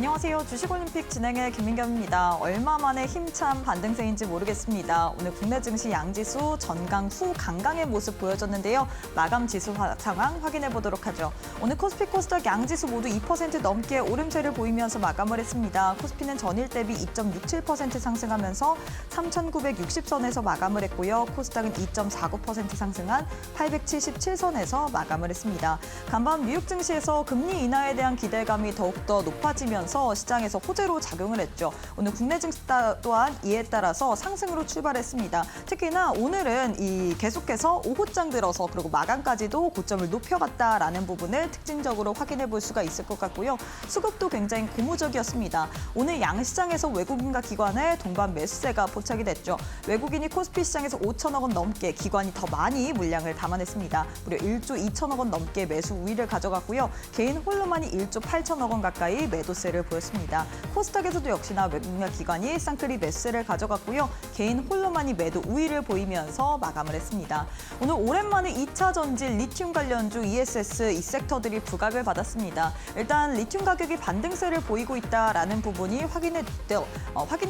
안녕하세요. 주식올림픽 진행의 김민경입니다. 얼마 만에 힘찬 반등세인지 모르겠습니다. 오늘 국내 증시 양지수 전강 후 강강의 모습 보여줬는데요. 마감 지수 상황 확인해 보도록 하죠. 오늘 코스피 코스닥 양지수 모두 2% 넘게 오름세를 보이면서 마감을 했습니다. 코스피는 전일 대비 2.67% 상승하면서 3,960선에서 마감을 했고요. 코스닥은 2.49% 상승한 877선에서 마감을 했습니다. 간밤 뉴욕 증시에서 금리 인하에 대한 기대감이 더욱더 높아지면서 시장에서 호재로 작용을 했죠. 오늘 국내 증시 또한 이에 따라서 상승으로 출발했습니다. 특히나 오늘은 계속해서 오후장 들어서 그리고 마감까지도 고점을 높여갔다라는 부분을 특징적으로 확인해 볼 수가 있을 것 같고요. 수급도 굉장히 고무적이었습니다. 오늘 양시장에서 외국인과 기관의 동반 매수세가 포착이 됐죠. 외국인이 코스피 시장에서 5천억 원 넘게, 기관이 더 많이 물량을 담아냈습니다. 무려 1조 2천억 원 넘게 매수 우위를 가져갔고요. 개인 홀로만이 1조 8천억 원 가까이 매도세를 보였습니다. 코스닥에서도 역시나 외국인과 기관이 쌍끌이 매수세를 가져갔고요. 개인 홀로만이 매도 우위를 보이면서 마감을 했습니다. 오늘 오랜만에 2차 전지 리튬 관련주 ESS 이 섹터들이 부각을 받았습니다. 일단 리튬 가격이 반등세를 보이고 있다라는 부분이 확인이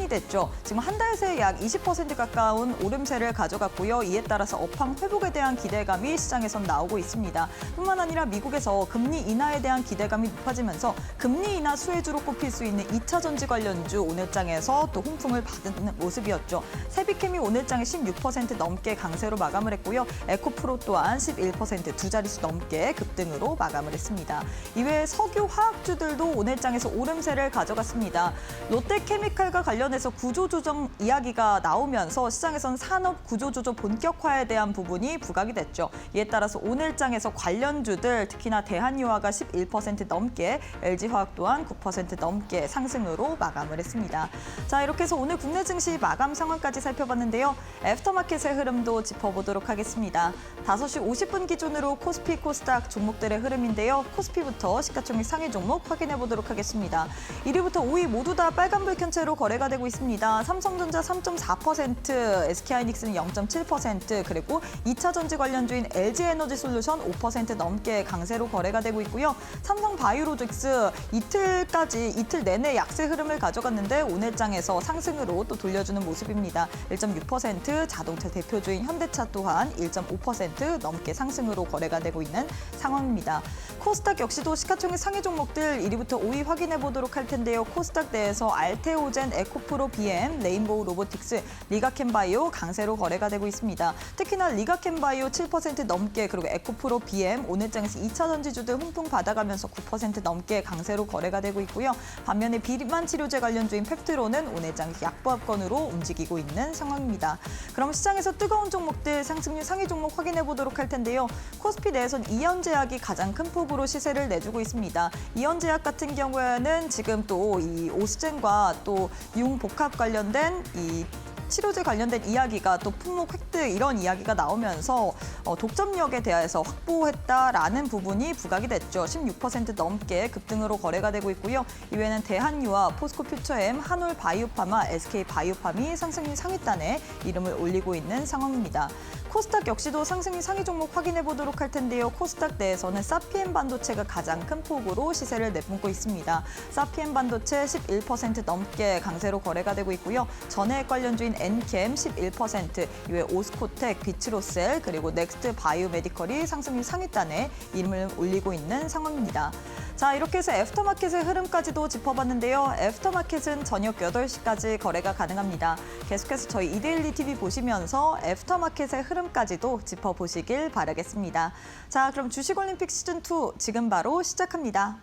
됐죠. 지금 한 달 새 약 20% 가까운 오름세를 가져갔고요. 이에 따라서 업황 회복에 대한 기대감이 시장에선 나오고 있습니다. 뿐만 아니라 미국에서 금리 인하에 대한 기대감이 높아지면서 금리 인하 수혜주로 꼽힐 수 있는 2차 전지 관련주 오늘장에서 또 훈풍을 받은 모습이었죠. 세비캠이 오늘장에 16% 넘게 강세로 마감을 했고요. 에코프로 또한 11% 두 자릿수 넘게 급등으로 마감을 했습니다. 이외에 석유 화학주들도 오늘장에서 오름세를 가져갔습니다. 롯데케미칼과 관련해서 구조조정 이야기가 나오면서 시장에선 산업 구조조정 본격화에 대한 부분이 부각이 됐죠. 이에 따라서 오늘장에서 관련주들 특히나 대한유화가 11% 넘게, LG화학 또한 9% 넘게 상승으로 마감을 했습니다. 자, 이렇게 해서 오늘 국내 증시 마감 상황까지 살펴봤는데요. 애프터마켓의 흐름도 짚어보도록 하겠습니다. 5시 50분 기준으로 코스피, 코스닥 종목들의 흐름인데요. 코스피부터 시가총액 상위 종목 확인해 보도록 하겠습니다. 1위부터 5위 모두 다 빨간불 켠 채로 거래가 되고 있습니다. 삼성전자 3.4%, SK하이닉스는 0.7%, 그리고 2차 전지 관련주인 LG에너지솔루션 5% 넘게 강세로 거래가 되고 있고요. 삼성바이오로직스 이틀 내내 약세 흐름을 가져갔는데 오늘장에서 상승으로 또 돌려주는 모습입니다. 1.6%, 자동차 대표주인 현대차 또한 1.5% 넘게 상승으로 거래가 되고 있는 상황입니다. 코스닥 역시도 시가총액 상위 종목들 1위부터 5위 확인해 보도록 할 텐데요. 코스닥 내에서 알테오젠, 에코프로 BM, 레인보우 로보틱스, 리가켄바이오 강세로 거래가 되고 있습니다. 특히나 리가켄바이오 7% 넘게, 그리고 에코프로 BM 오늘장에서 2차 전지주들 훈풍 받아가면서 9% 넘게 강세로 거래가 되고 있고요. 반면에 비만 치료제 관련주인 펩트로는 오늘장 약보합권으로 움직이고 있는 상황입니다. 그럼 시장에서 뜨거운 종목들 상승률 상위 종목 확인해 보도록 할 텐데요. 코스피 내에선 이연제약이 가장 큰 폭으로 시세를 내주고 있습니다. 이연제약 같은 경우에는 지금 또 이 오스젠과 또 융복합 관련된 이 치료제 관련된 이야기가 또 품목 획득 이런 이야기가 나오면서 독점력에 대해서 확보했다라는 부분이 부각이 됐죠. 16% 넘게 급등으로 거래가 되고 있고요. 이외에는 대한유화, 포스코퓨처엠, 한올바이오파마, SK바이오팜이 상승률 상위단에 이름을 올리고 있는 상황입니다. 코스닥 역시도 상승률 상위 종목 확인해 보도록 할 텐데요. 코스닥 내에서는 사피엔 반도체가 가장 큰 폭으로 시세를 내뿜고 있습니다. 사피엔 반도체 11% 넘게 강세로 거래가 되고 있고요. 전해액 관련주인 엔캠 11%, 이외 오스코텍, 비츠로셀, 그리고 넥스트 바이오메디컬이 상승률 상위단에 이름을 올리고 있는 상황입니다. 자, 이렇게 해서 애프터마켓의 흐름까지도 짚어봤는데요. 애프터마켓은 저녁 8시까지 거래가 가능합니다. 계속해서 저희 이데일리 TV 보시면서 애프터마켓의 흐름까지도 짚어보시길 바라겠습니다. 자, 그럼 주식올림픽 시즌2 지금 바로 시작합니다.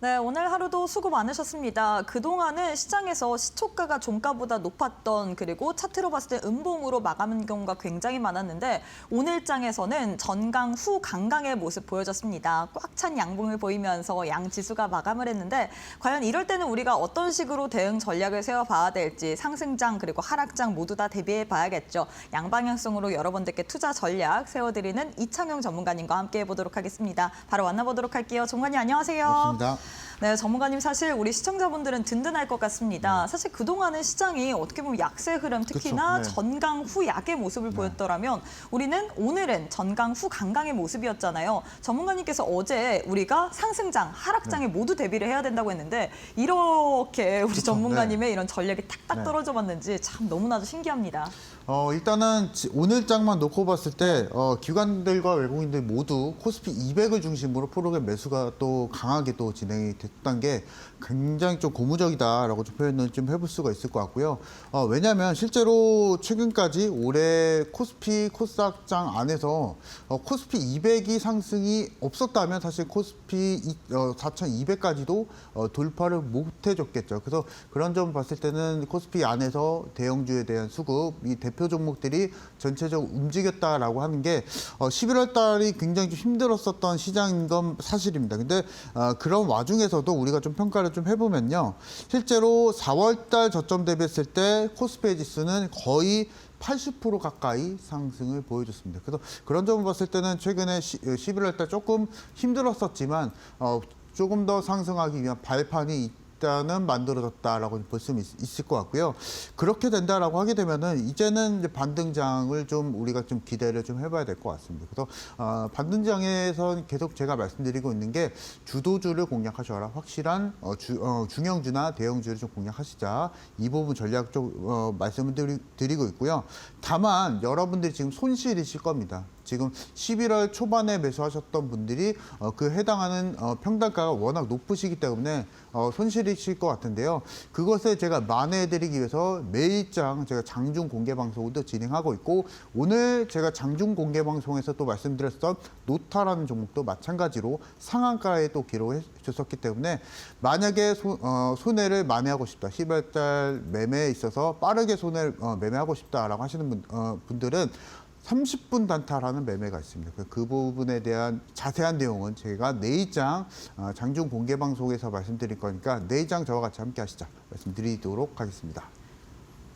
네, 오늘 하루도 수고 많으셨습니다. 그동안은 시장에서 시초가가 종가보다 높았던 그리고 차트로 봤을 때 음봉으로 마감한 경우가 굉장히 많았는데 오늘 장에서는 전강 후 강강의 모습 보여졌습니다. 꽉 찬 양봉을 보이면서 양 지수가 마감을 했는데 과연 이럴 때는 우리가 어떤 식으로 대응 전략을 세워봐야 될지 상승장 그리고 하락장 모두 다 대비해 봐야겠죠. 양방향성으로 여러분들께 투자 전략 세워드리는 이창용 전문가님과 함께 해보도록 하겠습니다. 바로 만나보도록 할게요. 전문가님 안녕하세요. 맞습니다. 네, 전문가님 사실 우리 시청자분들은 든든할 것 같습니다. 사실 그동안은 시장이 어떻게 보면 약세 흐름, 특히나 그쵸, 네. 전강 후 약의 모습을 보였더라면 우리는 오늘은 전강 후 강강의 모습이었잖아요. 전문가님께서 어제 우리가 상승장, 하락장에 모두 대비를 해야 된다고 했는데 이렇게 우리 전문가님의 이런 전략이 탁탁 떨어져 봤는지 참 너무나도 신기합니다. 일단은 오늘 장만 놓고 봤을 때 기관들과 외국인들 모두 코스피 200을 중심으로 프로그램 매수가 또 강하게 또 진행이 됐던 게 굉장히 좀 고무적이다라고 좀 표현을 좀 해볼 수가 있을 것 같고요. 왜냐하면 실제로 최근까지 올해 코스피 코스닥장 안에서 코스피 200이 상승이 없었다면 사실 코스피 4,200까지도 돌파를 못 해줬겠죠. 그래서 그런 점 봤을 때는 코스피 안에서 대형주에 대한 수급, 이 대표 종목들이 전체적으로 움직였다라고 하는 게 11월 달이 굉장히 좀 힘들었었던 시장인 건 사실입니다. 근데 그런 와중에서도 우리가 좀 평가를 좀 해보면요. 실제로 4월 달 저점 대비했을 때 코스피 지수는 거의 80% 가까이 상승을 보여줬습니다. 그래서 그런 점을 봤을 때는 최근에 11월 달 조금 힘들었었지만 조금 더 상승하기 위한 발판이 일단은 만들어졌다라고 볼 수 있을 것 같고요. 그렇게 된다라고 하게 되면은 이제는 이제 반등장을 좀 우리가 좀 기대를 좀 해봐야 될 것 같습니다. 그래서 반등장에서 계속 제가 말씀드리고 있는 게 주도주를 공략하셔라. 확실한 중형주나 대형주를 좀 공략하시자. 이 부분 전략 좀 말씀을 드리고 있고요. 다만 여러분들이 지금 손실이실 겁니다. 지금 11월 초반에 매수하셨던 분들이 그 해당하는 평단가가 워낙 높으시기 때문에 손실이실 것 같은데요. 그것을 제가 만회해드리기 위해서 매일장 제가 장중 공개 방송도 진행하고 있고 오늘 제가 장중 공개 방송에서 또 말씀드렸던 노타라는 종목도 마찬가지로 상한가에 또 기록해 줬었기 때문에 만약에 손해를 만회하고 싶다. 11월 달 매매에 있어서 빠르게 손해를 매매하고 싶다라고 하시는 분들은 30분 단타라는 매매가 있습니다. 그 부분에 대한 자세한 내용은 제가 내일장 장중 공개 방송에서 말씀드릴 거니까 내일장 저와 같이 함께 하시자 말씀드리도록 하겠습니다.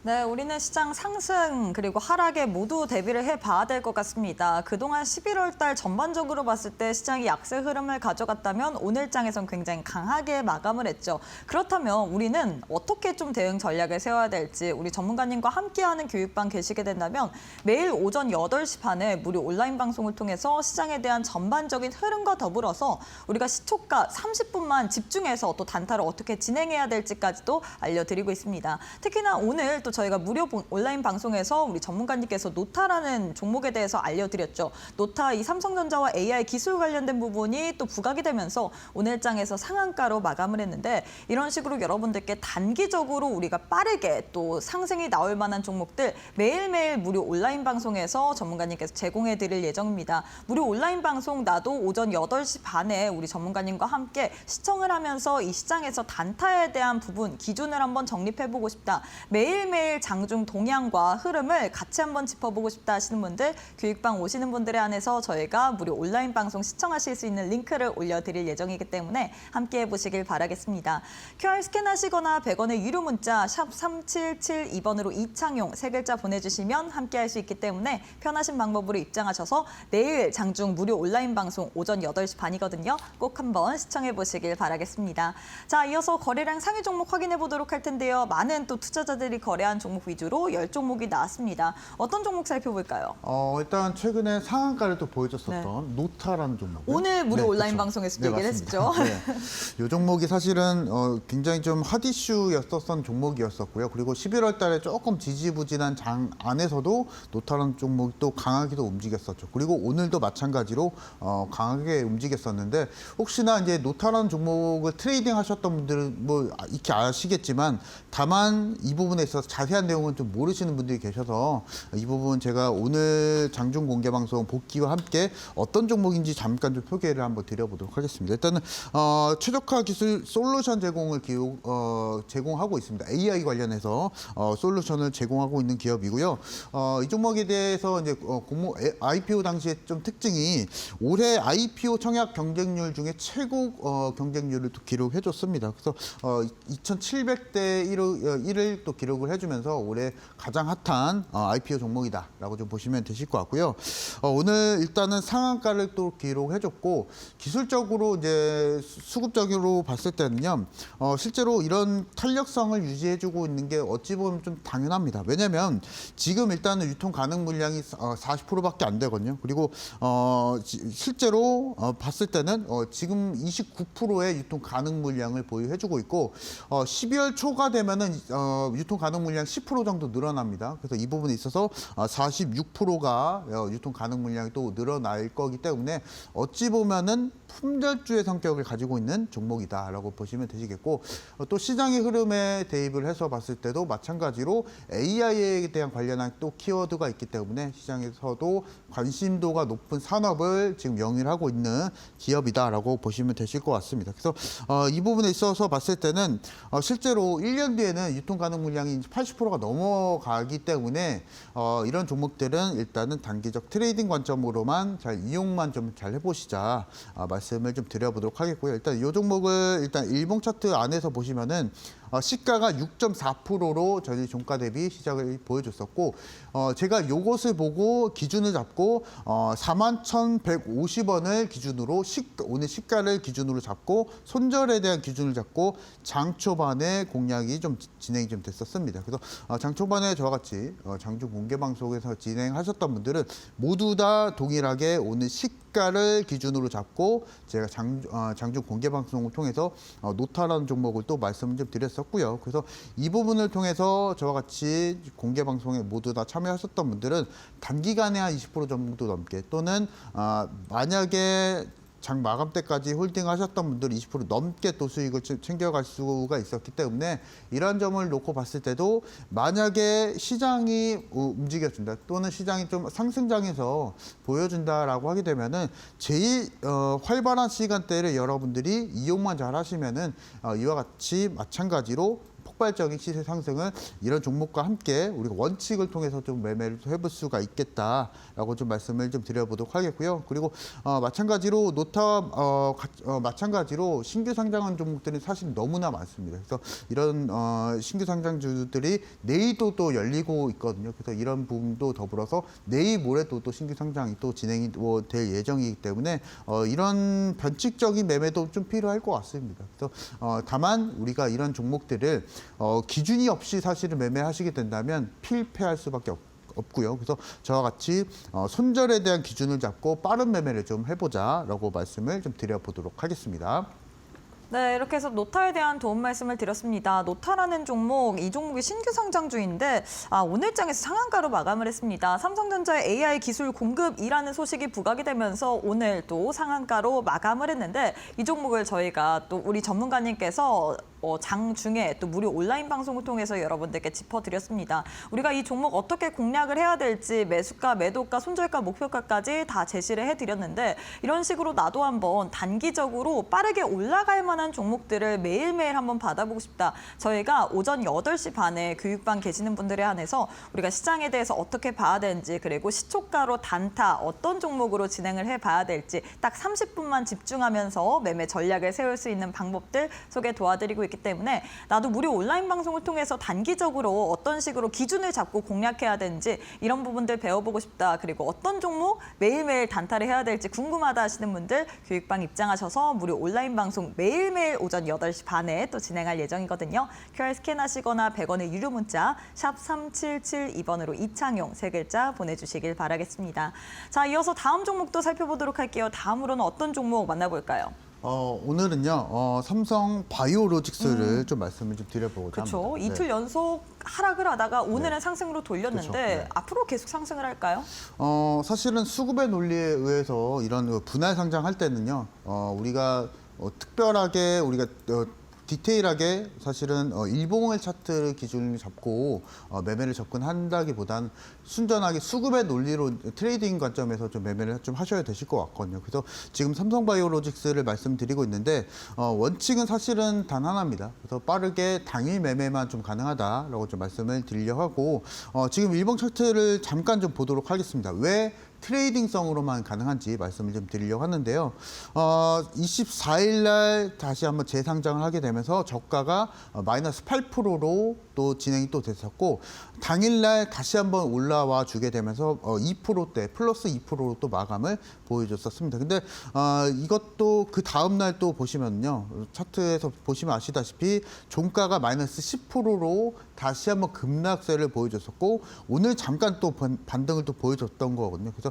네, 우리는 시장 상승 그리고 하락에 모두 대비를 해봐야 될 것 같습니다. 그동안 11월 달 전반적으로 봤을 때 시장이 약세 흐름을 가져갔다면 오늘 장에선 굉장히 강하게 마감을 했죠. 그렇다면 우리는 어떻게 좀 대응 전략을 세워야 될지 우리 전문가님과 함께하는 교육방 계시게 된다면 매일 오전 8시 반에 무료 온라인 방송을 통해서 시장에 대한 전반적인 흐름과 더불어서 우리가 시초가 30분만 집중해서 또 단타를 어떻게 진행해야 될지까지도 알려드리고 있습니다. 특히나 오늘 또 저희가 무료 온라인 방송에서 우리 전문가님께서 노타라는 종목에 대해서 알려드렸죠. 노타 이 삼성전자와 AI 기술 관련된 부분이 또 부각이 되면서 오늘 장에서 상한가로 마감을 했는데 이런 식으로 여러분들께 단기적으로 우리가 빠르게 또 상승이 나올 만한 종목들 매일매일 무료 온라인 방송에서 전문가님께서 제공해 드릴 예정입니다. 무료 온라인 방송 나도 오전 8시 반에 우리 전문가님과 함께 시청을 하면서 이 시장에서 단타에 대한 부분 기준을 한번 정립해보고 싶다. 매일매일 장중 동향과 흐름을 같이 한번 짚어보고 싶다 하시는 분들 교육방 오시는 분들에 한해서 저희가 무료 온라인 방송 시청하실 수 있는 링크를 올려드릴 예정이기 때문에 함께 해보시길 바라겠습니다. QR 스캔하시거나 100원의 유료 문자 샵 3772번으로 이창용 세 글자 보내주시면 함께할 수 있기 때문에 편하신 방법으로 입장하셔서 내일 장중 무료 온라인 방송 오전 8시 반이거든요. 꼭 한번 시청해보시길 바라겠습니다. 자, 이어서 거래량 상위 종목 확인해 보도록 할 텐데요. 많은 또 투자자들이 거래한 종목 위주로 10종목이 나왔습니다. 어떤 종목 살펴볼까요? 일단 최근에 상한가를 또 보여줬었던 노타라는 종목. 오늘 무료 온라인 방송에서도 얘기를 했었죠. 이 종목이 사실은 굉장히 좀 핫 이슈였었던 종목이었었고요. 그리고 11월 달에 조금 지지부진한 장 안에서도 노타라는 종목이 또 강하게도 움직였었죠. 그리고 오늘도 마찬가지로 강하게 움직였었는데 혹시나 이제 노타라는 종목을 트레이딩 하셨던 분들은 뭐 익히 아시겠지만 다만 이 부분에 있어서 자세한 내용은 좀 모르시는 분들이 계셔서 이 부분 제가 오늘 장중 공개 방송 복귀와 함께 어떤 종목인지 잠깐 좀 소개를 한번 드려보도록 하겠습니다. 일단은 최적화 기술 솔루션 제공하고 있습니다. AI 관련해서 솔루션을 제공하고 있는 기업이고요. 이 종목에 대해서 이제 IPO 당시에 좀 특징이 올해 IPO 청약 경쟁률 중에 최고 경쟁률을 또 기록해줬습니다. 그래서 2,700대 1을 또 기록을 해주면서 올해 가장 핫한 IPO 종목이다라고 좀 보시면 되실 것 같고요. 오늘 일단은 상한가를 또 기록해줬고 기술적으로 이제 수급적으로 봤을 때는요, 실제로 이런 탄력성을 유지해주고 있는 게 어찌 보면 좀 당연합니다. 왜냐하면 지금 일단은 유통 가능 물량이 40%밖에 안 되거든요. 그리고 실제로 봤을 때는 지금 29%의 유통 가능 물량을 보유해주고 있고 12월 초가 되면은 유통 가능 물량 10% 정도 늘어납니다. 그래서 이 부분에 있어서 46%가 유통 가능 물량이 또 늘어날 거기 때문에 어찌 보면은 품절주의 성격을 가지고 있는 종목이다라고 보시면 되시겠고 또 시장의 흐름에 대입을 해서 봤을 때도 마찬가지로 AI에 대한 관련한 또 키워드가 있기 때문에 시장에서도 관심도가 높은 산업을 지금 영위하고 있는 기업이다라고 보시면 되실 것 같습니다. 그래서 이 부분에 있어서 봤을 때는 실제로 1년 뒤에는 유통 가능 물량이 80%가 넘어가기 때문에 이런 종목들은 일단은 단기적 트레이딩 관점으로만 잘 이용만 좀 잘 해보시자 말씀을 좀 드려보도록 하겠고요. 일단 이 종목을 일단 일봉 차트 안에서 보시면은 시가가 6.4%로 저희 종가 대비 시작을 보여줬었고 제가 요것을 보고 기준을 잡고 41,150원을 기준으로 오늘 시가를 기준으로 잡고 손절에 대한 기준을 잡고 장 초반에 공략이 좀 진행이 좀 됐었습니다. 그래서 장 초반에 저와 같이 장중 공개 방송에서 진행하셨던 분들은 모두 다 동일하게 오늘 시가를 기준으로 잡고 제가 장중 공개 방송을 통해서 노타라는 종목을 또 말씀을 좀 드렸습니다. 고요. 그래서 이 부분을 통해서 저와 같이 공개 방송에 모두 다 참여하셨던 분들은 단기간에 한 20% 정도 넘게 또는 만약에 장 마감 때까지 홀딩하셨던 분들 20% 넘게 또 수익을 챙겨갈 수가 있었기 때문에 이런 점을 놓고 봤을 때도 만약에 시장이 움직여준다 또는 시장이 좀 상승장에서 보여준다라고 하게 되면은 제일 활발한 시간대를 여러분들이 이용만 잘 하시면은 이와 같이 마찬가지로 폭발적인 시세 상승을 이런 종목과 함께 우리가 원칙을 통해서 좀 매매를 해볼 수가 있겠다라고 좀 말씀을 좀 드려보도록 하겠고요. 그리고 마찬가지로 노타와 마찬가지로 신규 상장한 종목들이 사실 너무나 많습니다. 그래서 이런 신규 상장주들이 내일도 또 열리고 있거든요. 그래서 이런 부분도 더불어서 내일 모레도 또 신규 상장이 또 진행이 될 예정이기 때문에 이런 변칙적인 매매도 좀 필요할 것 같습니다. 그래서 다만 우리가 이런 종목들을 기준이 없이 사실은 매매하시게 된다면 필패할 수밖에 없고요. 그래서 저와 같이 손절에 대한 기준을 잡고 빠른 매매를 좀 해보자라고 말씀을 좀 드려보도록 하겠습니다. 네, 이렇게 해서 노타에 대한 도움 말씀을 드렸습니다. 노타라는 종목, 이 종목이 신규 상장주인데 오늘 장에서 상한가로 마감을 했습니다. 삼성전자의 AI 기술 공급이라는 소식이 부각이 되면서 오늘 또 상한가로 마감을 했는데 이 종목을 저희가 또 우리 전문가님께서 장중에 또 무료 온라인 방송을 통해서 여러분들께 짚어드렸습니다. 우리가 이 종목 어떻게 공략을 해야 될지 매수가, 매도가, 손절가, 목표가까지 다 제시를 해드렸는데 이런 식으로 나도 한번 단기적으로 빠르게 올라갈 만한 종목들을 매일매일 한번 받아보고 싶다. 저희가 오전 8시 반에 교육방 계시는 분들에 한해서 우리가 시장에 대해서 어떻게 봐야 되는지 그리고 시초가로 단타 어떤 종목으로 진행을 해봐야 될지 딱 30분만 집중하면서 매매 전략을 세울 수 있는 방법들 소개 도와드리고 있기 때문에 나도 무료 온라인 방송을 통해서 단기적으로 어떤 식으로 기준을 잡고 공략해야 되는지 이런 부분들 배워보고 싶다. 그리고 어떤 종목 매일매일 단타를 해야 될지 궁금하다 하시는 분들 교육방 입장하셔서 무료 온라인 방송 매일매일 오전 8시 반에 또 진행할 예정이거든요. QR 스캔하시거나 100원의 유료 문자 샵 3772번으로 이창용 3글자 보내주시길 바라겠습니다. 자, 이어서 다음 종목도 살펴보도록 할게요. 다음으로는 어떤 종목 만나볼까요? 오늘은요 삼성 바이오로직스를 좀 말씀을 좀 드려보고자 합니다. 그렇죠. 이틀 연속 하락을 하다가 오늘은 상승으로 돌렸는데 그렇죠. 네. 앞으로 계속 상승을 할까요? 사실은 수급의 논리에 의해서 이런 분할 상장할 때는요 우리가 특별하게 우리가 디테일하게 사실은 일봉을 차트를 기준으로 잡고 매매를 접근한다기보단 순전하게 수급의 논리로 트레이딩 관점에서 좀 매매를 좀 하셔야 되실 것 같거든요. 그래서 지금 삼성바이오로직스를 말씀드리고 있는데 원칙은 사실은 단 하나입니다. 그래서 빠르게 당일 매매만 좀 가능하다라고 좀 말씀을 드리려고 하고 지금 일봉 차트를 잠깐 좀 보도록 하겠습니다. 왜 트레이딩성으로만 가능한지 말씀을 좀 드리려고 하는데요. 24일 날 다시 한번 재상장을 하게 되면서 저가가 마이너스 8%로 또 진행이 또 됐었고 당일 날 다시 한번 올라와 주게 되면서 2%대 플러스 2%로 또 마감을 보여줬었습니다. 근데 이것도 그 다음 날 또 보시면요. 차트에서 보시면 아시다시피 종가가 마이너스 10%로 다시 한번 급락세를 보여줬었고 오늘 잠깐 또 반등을 또 보여줬던 거거든요. 그래서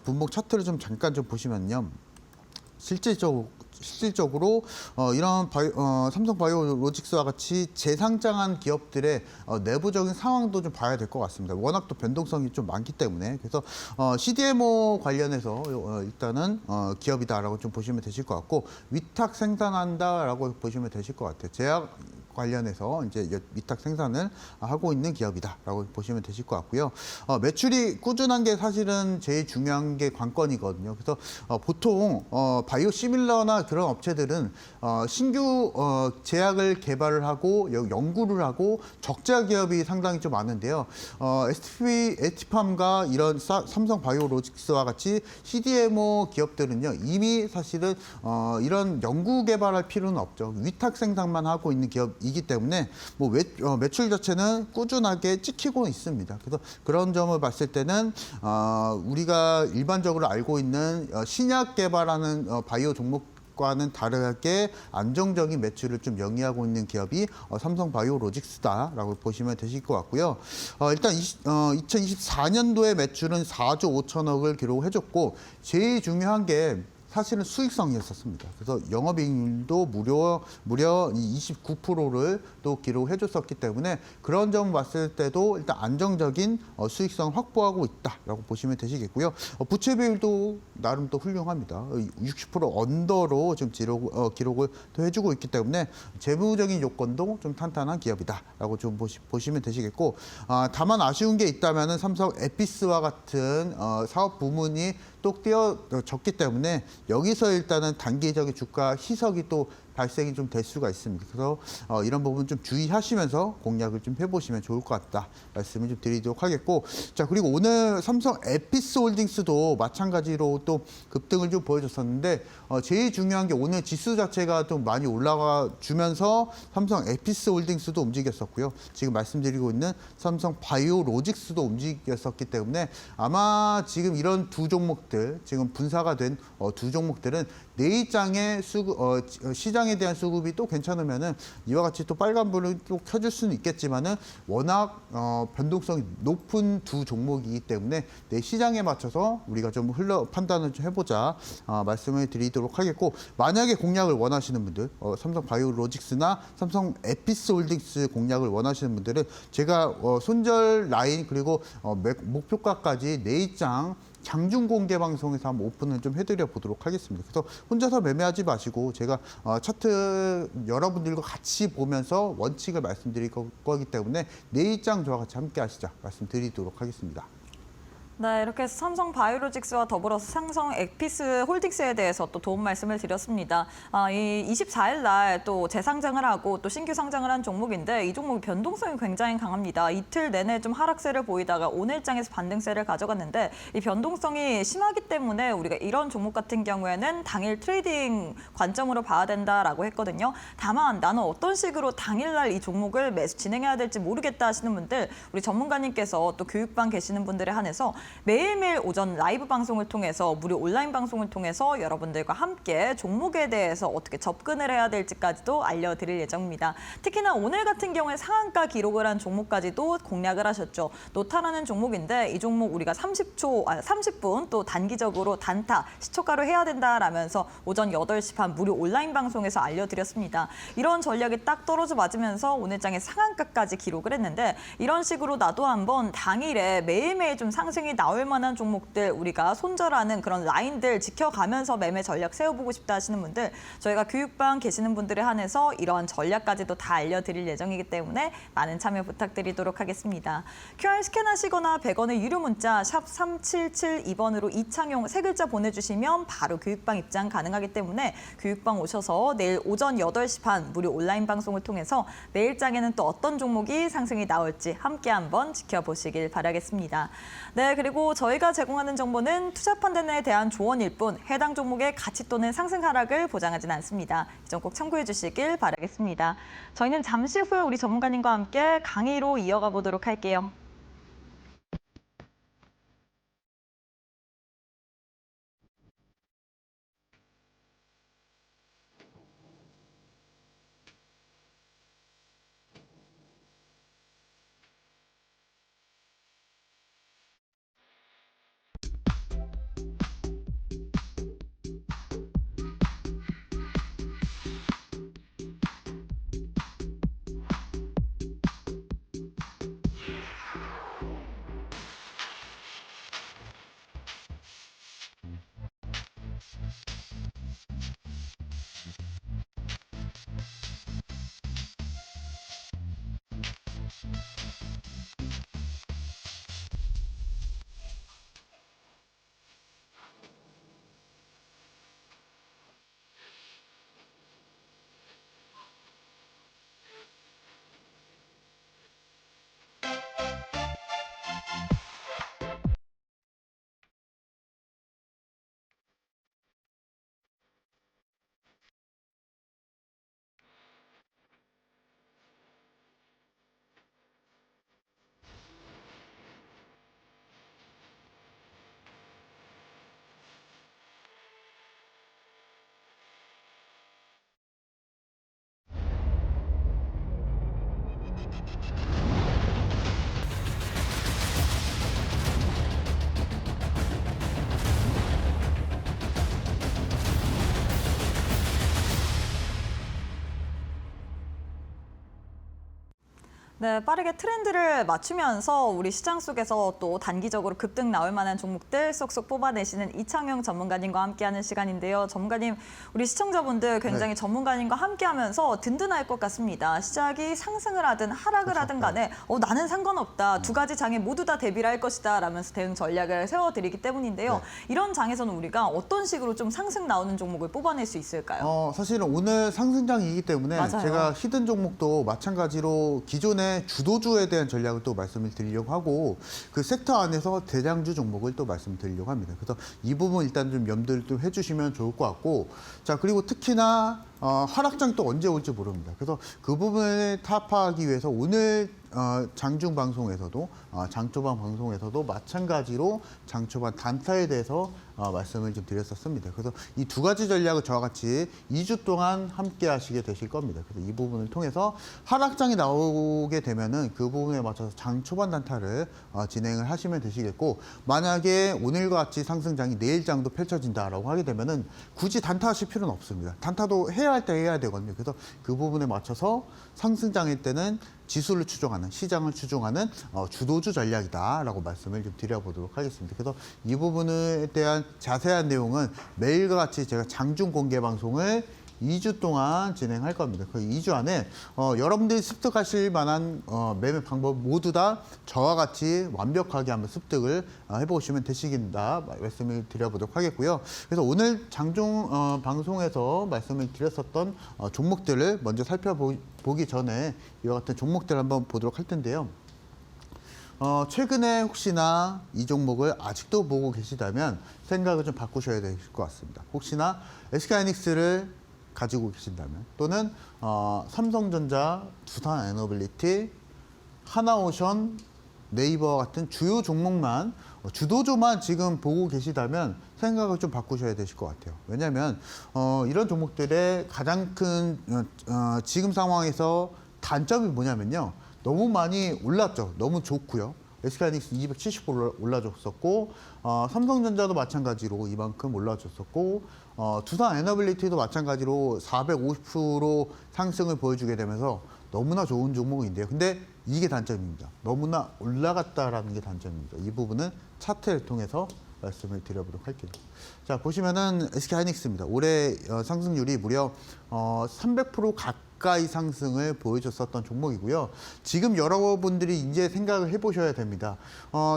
분봉 차트를 좀 잠깐 좀 보시면요. 실질적으로 이런 삼성바이오로직스와 같이 재상장한 기업들의 내부적인 상황도 좀 봐야 될 것 같습니다. 워낙 또 변동성이 좀 많기 때문에 그래서 CDMO 관련해서 일단은 기업이다라고 좀 보시면 되실 것 같고 위탁 생산한다라고 보시면 되실 것 같아요. 제약 관련해서 이제 위탁 생산을 하고 있는 기업이다라고 보시면 되실 것 같고요. 매출이 꾸준한 게 사실은 제일 중요한 게 관건이거든요. 그래서 보통 바이오 시밀러나 그런 업체들은 신규 제약을 개발을 하고 연구를 하고 적자 기업이 상당히 좀 많은데요. ST팜과 이런 삼성 바이오로직스와 같이 CDMO 기업들은요 이미 사실은 이런 연구 개발할 필요는 없죠. 위탁 생산만 하고 있는 기업이기 때문에 뭐 매출 자체는 꾸준하게 찍히고 있습니다. 그래서 그런 점을 봤을 때는 우리가 일반적으로 알고 있는 신약 개발하는 바이오 종목과는 다르게 안정적인 매출을 좀 영위하고 있는 기업이 삼성바이오로직스다라고 보시면 되실 것 같고요. 일단 2024년도에 매출은 4조 5천억을 기록해줬고 제일 중요한 게 사실은 수익성이었었습니다. 그래서 영업이익률도 무려 29%를 또 기록해줬었기 때문에 그런 점 봤을 때도 일단 안정적인 수익성을 확보하고 있다라고 보시면 되시겠고요. 부채 비율도 나름 또 훌륭합니다. 60% 언더로 좀 기록을 또 해주고 있기 때문에 재무적인 요건도 좀 탄탄한 기업이다라고 좀 보시면 되시겠고 다만 아쉬운 게 있다면은 삼성 에피스와 같은 사업 부문이 또 띄어졌기 때문에 여기서 일단은 단기적인 주가 희석이 또 발생이 좀 될 수가 있습니다. 그래서 이런 부분 좀 주의하시면서 공략을 좀 해보시면 좋을 것 같다 말씀을 좀 드리도록 하겠고 자 그리고 오늘 삼성 에피스홀딩스도 마찬가지로 또 급등을 좀 보여줬었는데 제일 중요한 게 오늘 지수 자체가 좀 많이 올라가 주면서 삼성 에피스홀딩스도 움직였었고요. 지금 말씀드리고 있는 삼성 바이오로직스도 움직였었기 때문에 아마 지금 이런 두 종목들 지금 분사가 된 두 종목들은 내일장의 시장에 대한 수급이 또 괜찮으면은 이와 같이 또 빨간불을 또 켜줄 수는 있겠지만은 워낙 변동성이 높은 두 종목이기 때문에 내 시장에 맞춰서 우리가 좀 판단을 좀 해보자 말씀을 드리도록 하겠고 만약에 공략을 원하시는 분들 삼성 바이오로직스나 삼성 에피스홀딩스 공략을 원하시는 분들은 제가 손절 라인 그리고 목표가까지 내일장 장중 공개 방송에서 한번 오픈을 좀 해드려 보도록 하겠습니다. 그래서 혼자서 매매하지 마시고 제가 차트 여러분들과 같이 보면서 원칙을 말씀드릴 거기 때문에 내일장 저와 같이 함께 하시자 말씀드리도록 하겠습니다. 네, 이렇게 해서 삼성 바이오로직스와 더불어서 삼성 에피스 홀딩스에 대해서 또 도움 말씀을 드렸습니다. 이 24일 날 또 재상장을 하고 또 신규 상장을 한 종목인데 이 종목이 변동성이 굉장히 강합니다. 이틀 내내 좀 하락세를 보이다가 오늘장에서 반등세를 가져갔는데 이 변동성이 심하기 때문에 우리가 이런 종목 같은 경우에는 당일 트레이딩 관점으로 봐야 된다라고 했거든요. 다만 나는 어떤 식으로 당일날 이 종목을 매수 진행해야 될지 모르겠다 하시는 분들 우리 전문가님께서 또 교육반 계시는 분들에 한해서 매일매일 오전 라이브 방송을 통해서 무료 온라인 방송을 통해서 여러분들과 함께 종목에 대해서 어떻게 접근을 해야 될지까지도 알려드릴 예정입니다. 특히나 오늘 같은 경우에 상한가 기록을 한 종목까지도 공략을 하셨죠. 노타라는 종목인데 이 종목 우리가 30분 또 단기적으로 단타 시초가로 해야 된다라면서 오전 8시 반 무료 온라인 방송에서 알려드렸습니다. 이런 전략이 딱 떨어져 맞으면서 오늘장에 상한가까지 기록을 했는데 이런 식으로 나도 한번 당일에 매일매일 좀 상승이 상승이 나올 만한 종목들 우리가 손절하는 그런 라인들 지켜가면서 매매 전략 세워보고 싶다 하시는 분들 저희가 교육방 계시는 분들에 한해서 이러한 전략까지도 다 알려드릴 예정이기 때문에 많은 참여 부탁드리도록 하겠습니다. QR 스캔하시거나 100원의 유료 문자 샵 3772번으로 이창용 세 글자 보내주시면 바로 교육방 입장 가능하기 때문에 교육방 오셔서 내일 오전 8시 반 무료 온라인 방송을 통해서 내일장에는 또 어떤 종목이 상승이 나올지 함께 한번 지켜보시길 바라겠습니다. 네, 그리고 저희가 제공하는 정보는 투자 판단에 대한 조언일 뿐 해당 종목의 가치 또는 상승 하락을 보장하진 않습니다. 이 점 꼭 참고해 주시길 바라겠습니다. 저희는 잠시 후에 우리 전문가님과 함께 강의로 이어가 보도록 할게요. 네, 빠르게 트렌드를 맞추면서 우리 시장 속에서 또 단기적으로 급등 나올 만한 종목들 쏙쏙 뽑아내시는 이창용 전문가님과 함께하는 시간인데요. 전문가님, 우리 시청자분들 굉장히 전문가님과 함께하면서 든든할 것 같습니다. 시작이 상승을 하든 하락을 하든 간에 나는 상관없다. 두 가지 장에 모두 다 대비를 할 것이다 라면서 대응 전략을 세워드리기 때문인데요. 이런 장에서는 우리가 어떤 식으로 좀 상승 나오는 종목을 뽑아낼 수 있을까요? 사실은 오늘 상승장이기 때문에 맞아요. 제가 히든 종목도 마찬가지로 기존의 주도주에 대한 전략을 또 말씀을 드리려고 하고 그 섹터 안에서 대장주 종목을 또 말씀드리려고 합니다. 그래서 이 부분 일단 좀 염두를 좀 해주시면 좋을 것 같고 자 그리고 특히나 하락장 또 언제 올지 모릅니다. 그래서 그 부분을 타파하기 위해서 오늘 장중 방송에서도 장초반 방송에서도 마찬가지로 장초반 단타에 대해서 말씀을 좀 드렸었습니다. 그래서 이 두 가지 전략을 저와 같이 2주 동안 함께 하시게 되실 겁니다. 그래서 이 부분을 통해서 하락장이 나오게 되면은 그 부분에 맞춰서 장초반 단타를 진행을 하시면 되시겠고 만약에 오늘과 같이 상승장이 내일장도 펼쳐진다라고 하게 되면은 굳이 단타하실 필요는 없습니다. 단타도 해야 할 때 해야 되거든요. 그래서 그 부분에 맞춰서 상승장일 때는 지수를 추종하는 시장을 추종하는 주도주 전략이다라고 말씀을 좀 드려보도록 하겠습니다. 그래서 이 부분에 대한 자세한 내용은 매일과 같이 제가 장중 공개 방송을 2주 동안 진행할 겁니다. 그 2주 안에 여러분들이 습득하실 만한 매매 방법 모두 다 저와 같이 완벽하게 한번 습득을 해보시면 되시긴다 말씀을 드려보도록 하겠고요. 그래서 오늘 장중 방송에서 말씀을 드렸었던 종목들을 먼저 살펴보기 전에 이와 같은 종목들을 한번 보도록 할 텐데요. 최근에 혹시나 이 종목을 아직도 보고 계시다면 생각을 좀 바꾸셔야 될 것 같습니다. 혹시나 SK하이닉스를 가지고 계신다면 또는 삼성전자, 두산에너빌리티, 하나오션, 네이버와 같은 주요 종목만 주도주만 지금 보고 계시다면 생각을 좀 바꾸셔야 되실 것 같아요. 왜냐하면 이런 종목들의 가장 큰 지금 상황에서 단점이 뭐냐면요. 너무 많이 올랐죠. 너무 좋고요. SK하이닉스 270% 올라줬었고 삼성전자도 마찬가지로 이만큼 올라줬었고 두산에너빌리티도 마찬가지로 450% 상승을 보여주게 되면서 너무나 좋은 종목인데요. 근데 이게 단점입니다. 너무나 올라갔다라는 게 단점입니다. 이 부분은 차트를 통해서 말씀을 드려보도록 할게요. 자, 보시면은 SK하이닉스입니다. 올해 상승률이 무려 300% 가까이 상승을 보여줬었던 종목이고요. 지금 여러분들이 이제 생각을 해보셔야 됩니다.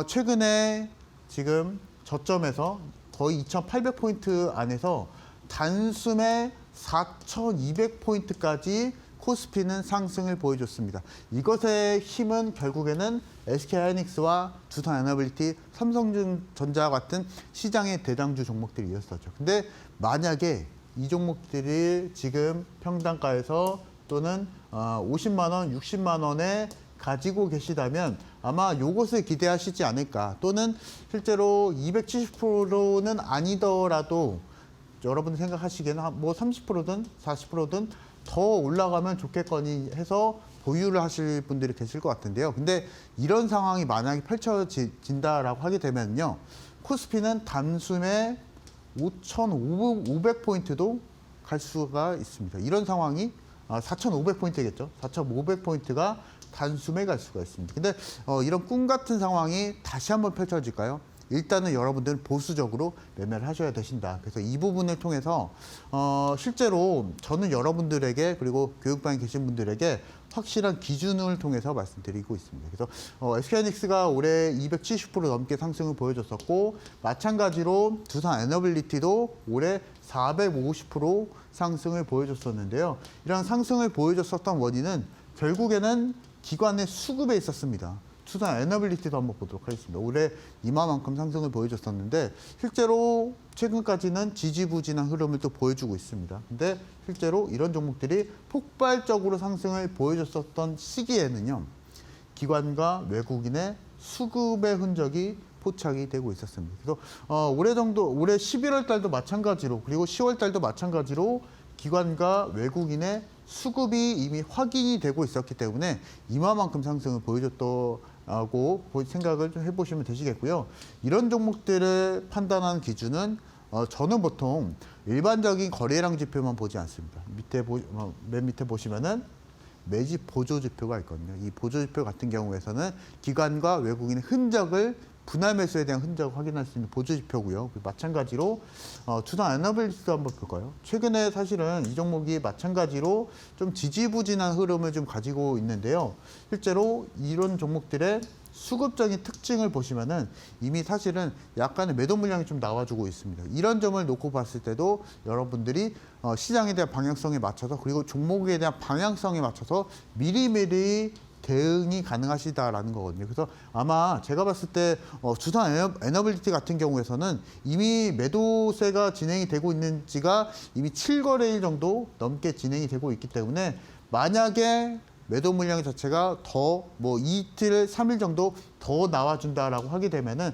최근에 지금 저점에서 거의 2,800포인트 안에서 단숨에 4,200포인트까지 코스피는 상승을 보여줬습니다. 이것의 힘은 결국에는 SK하이닉스와 두산에너빌리티, 삼성전자 같은 시장의 대장주 종목들이었었죠. 근데 만약에 이 종목들이 지금 평단가에서 또는 50만 원, 60만 원에 가지고 계시다면 아마 요것을 기대하시지 않을까. 또는 실제로 270%는 아니더라도 여러분이 생각하시기에는 뭐 30%든 40%든 더 올라가면 좋겠거니 해서 보유를 하실 분들이 계실 것 같은데요. 근데 이런 상황이 만약에 펼쳐진다라고 하게 되면요. 코스피는 단숨에 5,500포인트도 갈 수가 있습니다. 이런 상황이 4,500포인트겠죠. 4,500포인트가 단숨에 갈 수가 있습니다. 근데 이런 꿈 같은 상황이 다시 한번 펼쳐질까요? 일단은 여러분들은 보수적으로 매매를 하셔야 되신다. 그래서 이 부분을 통해서 실제로 저는 여러분들에게 그리고 교육방에 계신 분들에게 확실한 기준을 통해서 말씀드리고 있습니다. 그래서 SK하이닉스가 올해 270% 넘게 상승을 보여줬었고 마찬가지로 두산에너빌리티도 올해 450% 상승을 보여줬었는데요. 이런 상승을 보여줬었던 원인은 결국에는 기관의 수급에 있었습니다. 두산에너빌리티도 한번 보도록 하겠습니다. 올해 이만큼 상승을 보여줬었는데 실제로 최근까지는 지지부진한 흐름을 또 보여주고 있습니다. 근데 실제로 이런 종목들이 폭발적으로 상승을 보여줬었던 시기에는요. 기관과 외국인의 수급의 흔적이 포착이 되고 있었습니다. 그래서 올해 11월 달도 마찬가지로 그리고 10월 달도 마찬가지로 기관과 외국인의 수급이 이미 확인이 되고 있었기 때문에 이만큼 상승을 보여줬다고 생각을 좀 해보시면 되시겠고요. 이런 종목들을 판단하는 기준은 저는 보통 일반적인 거래량 지표만 보지 않습니다. 맨 밑에 보시면은 매집 보조 지표가 있거든요. 이 보조 지표 같은 경우에서는 기관과 외국인의 흔적을 분할 매수에 대한 흔적을 확인할 수 있는 보조 지표고요. 마찬가지로 두산에너빌리티도 한번 볼까요? 최근에 사실은 이 종목이 마찬가지로 좀 지지부진한 흐름을 좀 가지고 있는데요. 실제로 이런 종목들의 수급적인 특징을 보시면은 이미 사실은 약간의 매도 물량이 좀 나와주고 있습니다. 이런 점을 놓고 봤을 때도 여러분들이 시장에 대한 방향성에 맞춰서 그리고 종목에 대한 방향성에 맞춰서 미리미리 대응이 가능하시다라는 거거든요. 그래서 아마 제가 봤을 때 두산에너빌리티 같은 경우에서는 이미 매도세가 진행이 되고 있는 지가 이미 7거래일 정도 넘게 진행이 되고 있기 때문에 만약에 매도 물량 자체가 더 뭐 이틀, 3일 정도 더 나와준다라고 하게 되면은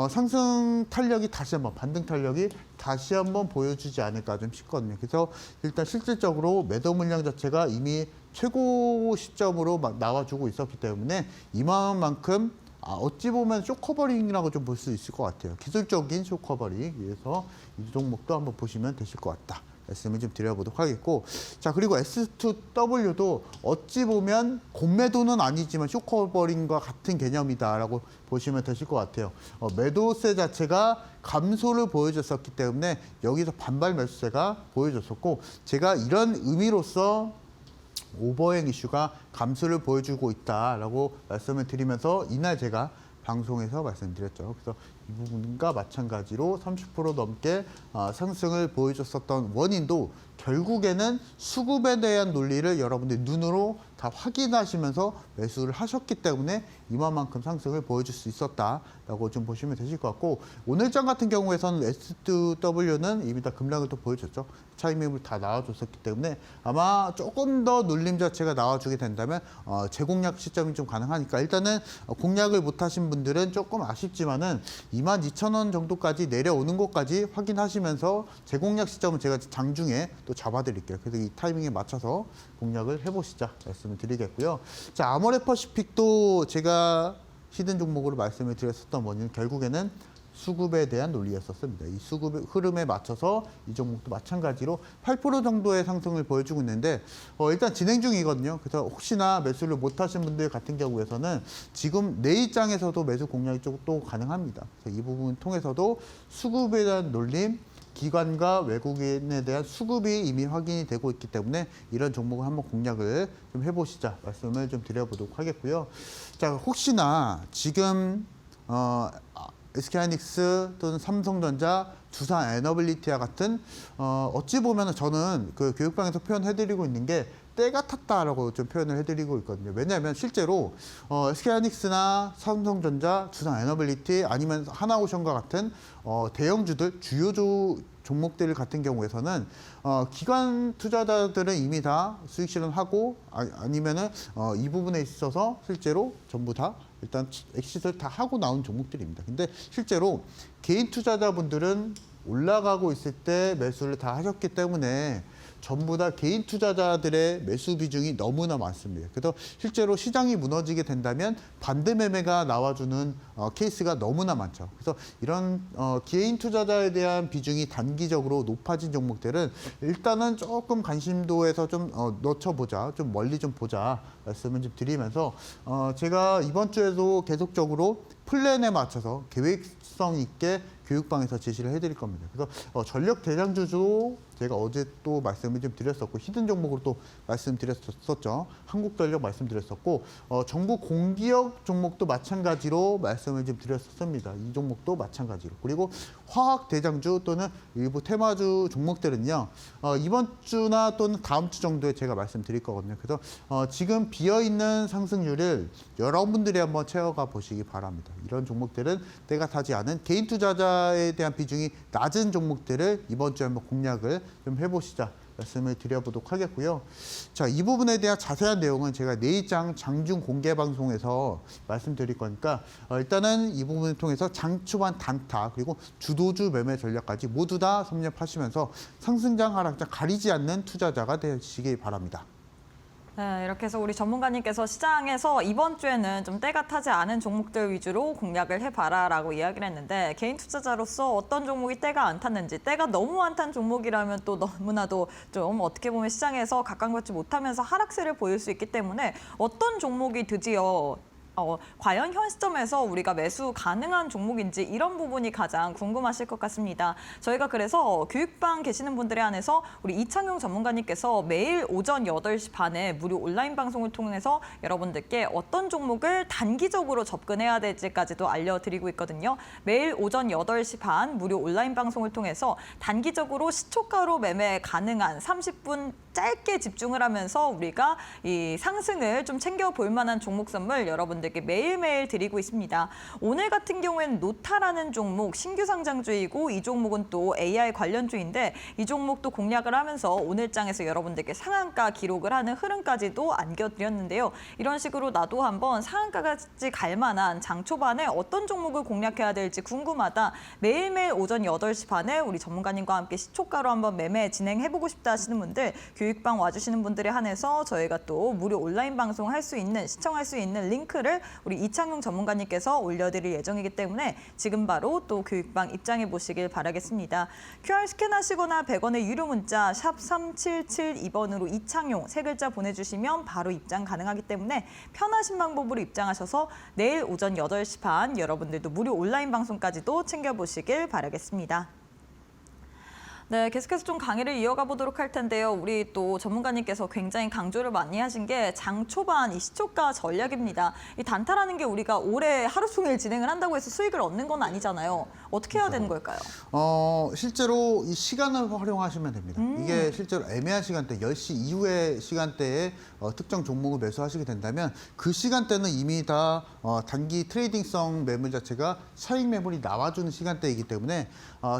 상승 탄력이 다시 한번 반등 탄력이 다시 한번 보여주지 않을까 좀 싶거든요. 그래서 일단 실질적으로 매도 물량 자체가 이미 최고 시점으로 나와주고 있었기 때문에 이만큼 어찌 보면 쇼커버링이라고 좀 볼 수 있을 것 같아요. 기술적인 쇼커버링. 그래서 이 종목도 한번 보시면 되실 것 같다. 말씀을 좀 드려보도록 하겠고, 자 그리고 S2W도 어찌 보면 공매도는 아니지만 쇼커버링과 같은 개념이다라고 보시면 되실 것 같아요. 매도세 자체가 감소를 보여줬었기 때문에 여기서 반발 매수세가 보여줬었고, 제가 이런 의미로서 오버행 이슈가 감소를 보여주고 있다라고 말씀을 드리면서 이날 제가 방송에서 말씀드렸죠. 그래서 이 부분과 마찬가지로 30% 넘게 상승을 보여줬었던 원인도 결국에는 수급에 대한 논리를 여러분들이 눈으로 다 확인하시면서 매수를 하셨기 때문에 이만큼 상승을 보여줄 수 있었다라고 좀 보시면 되실 것 같고, 오늘장 같은 경우에서는 S2W는 이미 다 급락을 또 보여줬죠. 차익 매물 다 나와줬었기 때문에 아마 조금 더 눌림 자체가 나와주게 된다면 재공략 시점이 좀 가능하니까 일단은 공략을 못하신 분들은 조금 아쉽지만은 22,000원 정도까지 내려오는 것까지 확인하시면서 재공략 시점은 제가 장중에 또 잡아드릴게요. 그래서 이 타이밍에 맞춰서 공략을 해보시자 말씀을 드리겠고요. 자, 아모레퍼시픽도 제가 히든 종목으로 말씀을 드렸었던 원인은 결국에는 수급에 대한 논리였었습니다. 이 수급 흐름에 맞춰서 이 종목도 마찬가지로 8% 정도의 상승을 보여주고 있는데 일단 진행 중이거든요. 그래서 혹시나 매수를 못하신 분들 같은 경우에서는 지금 내 입장에서도 매수 공략이 또 가능합니다. 그래서 이 부분 통해서도 수급에 대한 놀림, 기관과 외국인에 대한 수급이 이미 확인이 되고 있기 때문에 이런 종목을 한번 공략을 좀 해보시자 말씀을 좀 드려보도록 하겠고요. 자, 혹시나 지금 SK하이닉스 또는 삼성전자, 두산 에너빌리티와 같은 어찌 보면 저는 그 교육방에서 표현해드리고 있는 게 때가 탔다라고 좀 표현을 해드리고 있거든요. 왜냐하면 실제로 SK하이닉스나 삼성전자, 두산 에너빌리티 아니면 하나오션과 같은 대형주들 주요 종목들 같은 경우에서는 기관 투자자들은 이미 다 수익 실현하고 아니면은 이 부분에 있어서 실제로 전부 다 일단 엑시트를 다 하고 나온 종목들입니다. 근데 실제로 개인 투자자분들은 올라가고 있을 때 매수를 다 하셨기 때문에 전부 다 개인 투자자들의 매수 비중이 너무나 많습니다. 그래서 실제로 시장이 무너지게 된다면 반대 매매가 나와주는 케이스가 너무나 많죠. 그래서 이런 개인 투자자에 대한 비중이 단기적으로 높아진 종목들은 일단은 조금 관심도에서 좀 놓쳐보자, 좀 멀리 좀 보자 말씀을 좀 드리면서 제가 이번 주에도 계속적으로 플랜에 맞춰서 계획성 있게 교육방에서 제시를 해드릴 겁니다. 그래서 전력 대장주도 제가 어제 또 말씀을 좀 드렸었고 히든 종목으로 또 말씀드렸었죠. 한국전력 말씀드렸었고 정부 공기업 종목도 마찬가지로 말씀을 좀 드렸었습니다. 이 종목도 마찬가지로. 그리고 화학 대장주 또는 일부 테마주 종목들은요. 이번 주나 또는 다음 주 정도에 제가 말씀드릴 거거든요. 그래서 지금 비어있는 상승률을 여러분들이 한번 채워가 보시기 바랍니다. 이런 종목들은 때가 타지 않은 개인 투자자에 대한 비중이 낮은 종목들을 이번 주에 한번 공략을 좀 해보시자 말씀을 드려보도록 하겠고요. 자, 이 부분에 대한 자세한 내용은 제가 내일장 장중 공개 방송에서 말씀드릴 거니까 일단은 이 부분을 통해서 장 초반 단타 그리고 주도주 매매 전략까지 모두 다 섭렵하시면서 상승장 하락장 가리지 않는 투자자가 되시기 바랍니다. 네, 이렇게 해서 우리 전문가님께서 시장에서 이번 주에는 좀 때가 타지 않은 종목들 위주로 공략을 해봐라라고 이야기를 했는데 개인 투자자로서 어떤 종목이 때가 안 탔는지 때가 너무 안 탄 종목이라면 또 너무나도 좀 어떻게 보면 시장에서 각광받지 못하면서 하락세를 보일 수 있기 때문에 어떤 종목이 드디어 과연 현 시점에서 우리가 매수 가능한 종목인지 이런 부분이 가장 궁금하실 것 같습니다. 저희가 그래서 교육방 계시는 분들에 한해서 우리 이창용 전문가님께서 매일 오전 8시 반에 무료 온라인 방송을 통해서 여러분들께 어떤 종목을 단기적으로 접근해야 될지까지도 알려드리고 있거든요. 매일 오전 8시 반 무료 온라인 방송을 통해서 단기적으로 시초가로 매매 가능한 30분 짧게 집중을 하면서 우리가 이 상승을 좀 챙겨볼 만한 종목 선물 여러분들께 매일매일 드리고 있습니다. 오늘 같은 경우에는 노타라는 종목 신규 상장주이고 이 종목은 또 AI 관련주인데 이 종목도 공략을 하면서 오늘 장에서 여러분들께 상한가 기록을 하는 흐름까지도 안겨드렸는데요. 이런 식으로 나도 한번 상한가까지 갈 만한 장 초반에 어떤 종목을 공략해야 될지 궁금하다. 매일매일 오전 8시 반에 우리 전문가님과 함께 시초가로 한번 매매 진행해보고 싶다 하시는 분들 교육방 와주시는 분들에 한해서 저희가 또 무료 온라인 방송 할 수 있는 시청할 수 있는 링크를 우리 이창용 전문가님께서 올려드릴 예정이기 때문에 지금 바로 또 교육방 입장해 보시길 바라겠습니다. QR 스캔하시거나 100원의 유료 문자 샵 3772번으로 이창용 세 글자 보내주시면 바로 입장 가능하기 때문에 편하신 방법으로 입장하셔서 내일 오전 8시 반 여러분들도 무료 온라인 방송까지도 챙겨보시길 바라겠습니다. 네, 계속해서 좀 강의를 이어가 보도록 할 텐데요. 우리 또 전문가님께서 굉장히 강조를 많이 하신 게 장 초반 이 시초가 전략입니다. 이 단타라는 게 우리가 올해 하루 종일 진행을 한다고 해서 수익을 얻는 건 아니잖아요. 어떻게 해야 되는 걸까요? 실제로 이 시간을 활용하시면 됩니다. 이게 실제로 애매한 시간대, 10시 이후의 시간대에 특정 종목을 매수하시게 된다면 그 시간대는 이미 다 단기 트레이딩성 매물 자체가 차익 매물이 나와주는 시간대이기 때문에